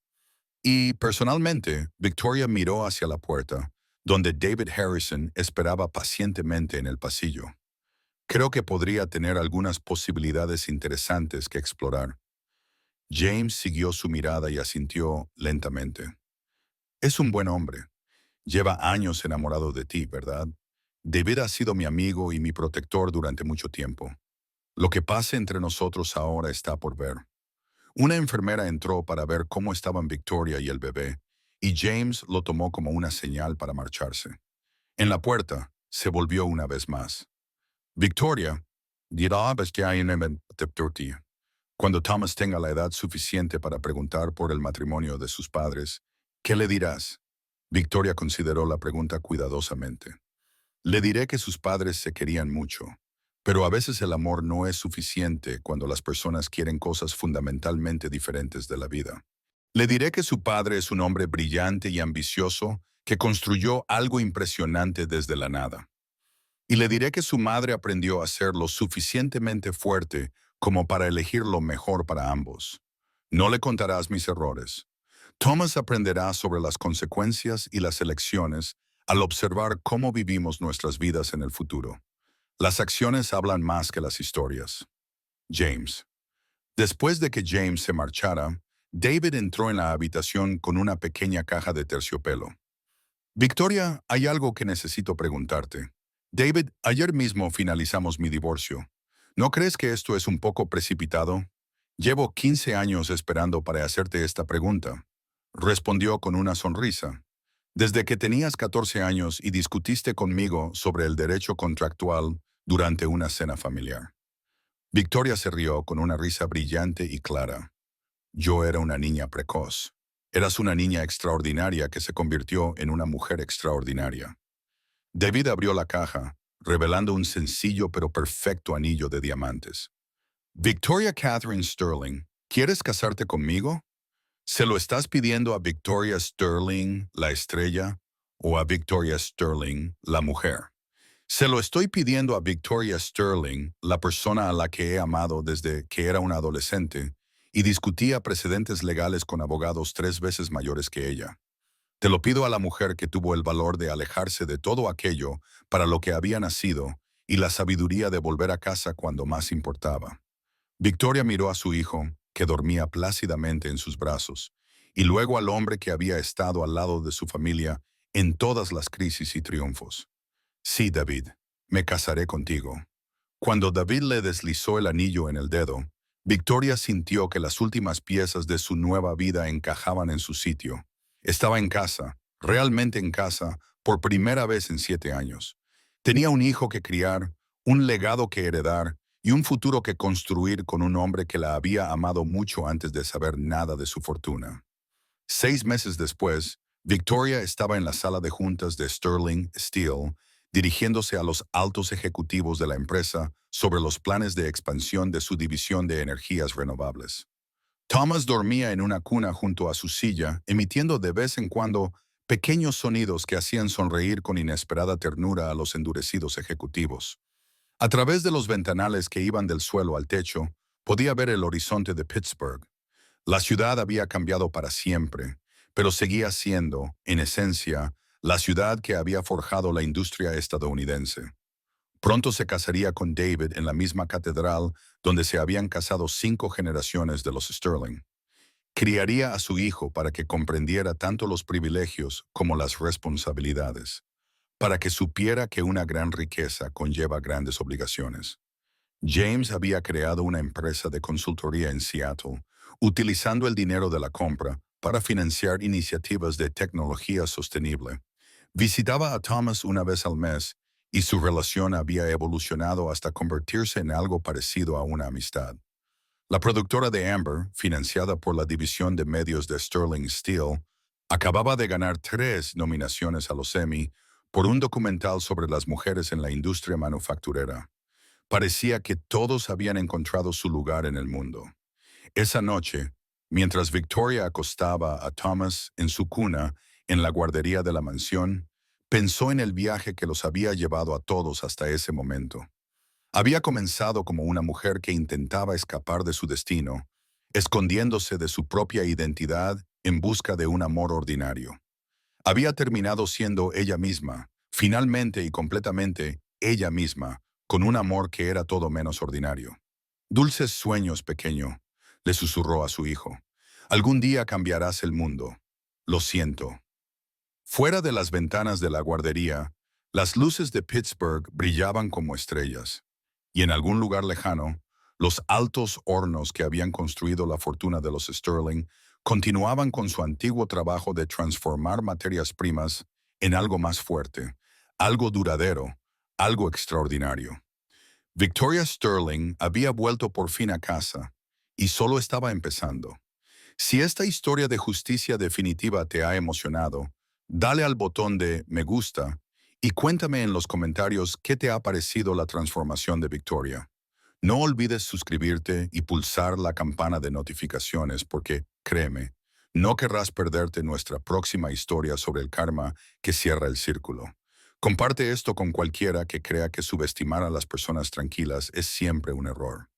Y personalmente, Victoria miró hacia la puerta, donde David Harrison esperaba pacientemente en el pasillo. Creo que podría tener algunas posibilidades interesantes que explorar. James siguió su mirada y asintió lentamente. Es un buen hombre. Lleva años enamorado de ti, ¿verdad? David ha sido mi amigo y mi protector durante mucho tiempo. Lo que pase entre nosotros ahora está por ver. Una enfermera entró para ver cómo estaban Victoria y el bebé, y James lo tomó como una señal para marcharse. En la puerta, se volvió una vez más. Victoria, dirá cuando Thomas tenga la edad suficiente para preguntar por el matrimonio de sus padres, ¿qué le dirás? Victoria consideró la pregunta cuidadosamente. Le diré que sus padres se querían mucho, pero a veces el amor no es suficiente cuando las personas quieren cosas fundamentalmente diferentes de la vida. Le diré que su padre es un hombre brillante y ambicioso que construyó algo impresionante desde la nada. Y le diré que su madre aprendió a ser lo suficientemente fuerte como para elegir lo mejor para ambos. No le contarás mis errores. Thomas aprenderá sobre las consecuencias y las elecciones al observar cómo vivimos nuestras vidas en el futuro. Las acciones hablan más que las historias. James. Después de que James se marchara, David entró en la habitación con una pequeña caja de terciopelo. Victoria, hay algo que necesito preguntarte. David, ayer mismo finalizamos mi divorcio. ¿No crees que esto es un poco precipitado? Llevo 15 años esperando para hacerte esta pregunta. Respondió con una sonrisa. Desde que tenías 14 años y discutiste conmigo sobre el derecho contractual durante una cena familiar. Victoria se rió con una risa brillante y clara. Yo era una niña precoz. Eras una niña extraordinaria que se convirtió en una mujer extraordinaria. David abrió la caja, revelando un sencillo pero perfecto anillo de diamantes. Victoria Catherine Sterling, ¿quieres casarte conmigo? ¿Se lo estás pidiendo a Victoria Sterling, la estrella, o a Victoria Sterling, la mujer? Se lo estoy pidiendo a Victoria Sterling, la persona a la que he amado desde que era una adolescente, y discutía precedentes legales con abogados 3 veces mayores que ella. Te lo pido a la mujer que tuvo el valor de alejarse de todo aquello para lo que había nacido y la sabiduría de volver a casa cuando más importaba. Victoria miró a su hijo, que dormía plácidamente en sus brazos, y luego al hombre que había estado al lado de su familia en todas las crisis y triunfos. Sí, David, me casaré contigo. Cuando David le deslizó el anillo en el dedo, Victoria sintió que las últimas piezas de su nueva vida encajaban en su sitio. Estaba en casa, realmente en casa, por primera vez en 7 años. Tenía un hijo que criar, un legado que heredar y un futuro que construir con un hombre que la había amado mucho antes de saber nada de su fortuna. 6 meses después, Victoria estaba en la sala de juntas de Sterling Steel, dirigiéndose a los altos ejecutivos de la empresa sobre los planes de expansión de su división de energías renovables. Thomas dormía en una cuna junto a su silla, emitiendo de vez en cuando pequeños sonidos que hacían sonreír con inesperada ternura a los endurecidos ejecutivos. A través de los ventanales que iban del suelo al techo, podía ver el horizonte de Pittsburgh. La ciudad había cambiado para siempre, pero seguía siendo, en esencia, la ciudad que había forjado la industria estadounidense. Pronto se casaría con David en la misma catedral donde se habían casado 5 generaciones de los Sterling. Criaría a su hijo para que comprendiera tanto los privilegios como las responsabilidades, para que supiera que una gran riqueza conlleva grandes obligaciones. James había creado una empresa de consultoría en Seattle, utilizando el dinero de la compra para financiar iniciativas de tecnología sostenible. Visitaba a Thomas una vez al mes y su relación había evolucionado hasta convertirse en algo parecido a una amistad. La productora de Amber, financiada por la división de medios de Sterling Steel, acababa de ganar 3 nominaciones a los Emmy por un documental sobre las mujeres en la industria manufacturera. Parecía que todos habían encontrado su lugar en el mundo. Esa noche, mientras Victoria acostaba a Thomas en su cuna en la guardería de la mansión, pensó en el viaje que los había llevado a todos hasta ese momento. Había comenzado como una mujer que intentaba escapar de su destino, escondiéndose de su propia identidad en busca de un amor ordinario. Había terminado siendo ella misma, finalmente y completamente ella misma, con un amor que era todo menos ordinario. Dulces sueños, pequeño, le susurró a su hijo. Algún día cambiarás el mundo. Lo siento. Fuera de las ventanas de la guardería, las luces de Pittsburgh brillaban como estrellas, y en algún lugar lejano, los altos hornos que habían construido la fortuna de los Sterling continuaban con su antiguo trabajo de transformar materias primas en algo más fuerte, algo duradero, algo extraordinario. Victoria Sterling había vuelto por fin a casa, y solo estaba empezando. Si esta historia de justicia definitiva te ha emocionado, dale al botón de me gusta y cuéntame en los comentarios qué te ha parecido la transformación de Victoria. No olvides suscribirte y pulsar la campana de notificaciones porque, créeme, no querrás perderte nuestra próxima historia sobre el karma que cierra el círculo. Comparte esto con cualquiera que crea que subestimar a las personas tranquilas es siempre un error.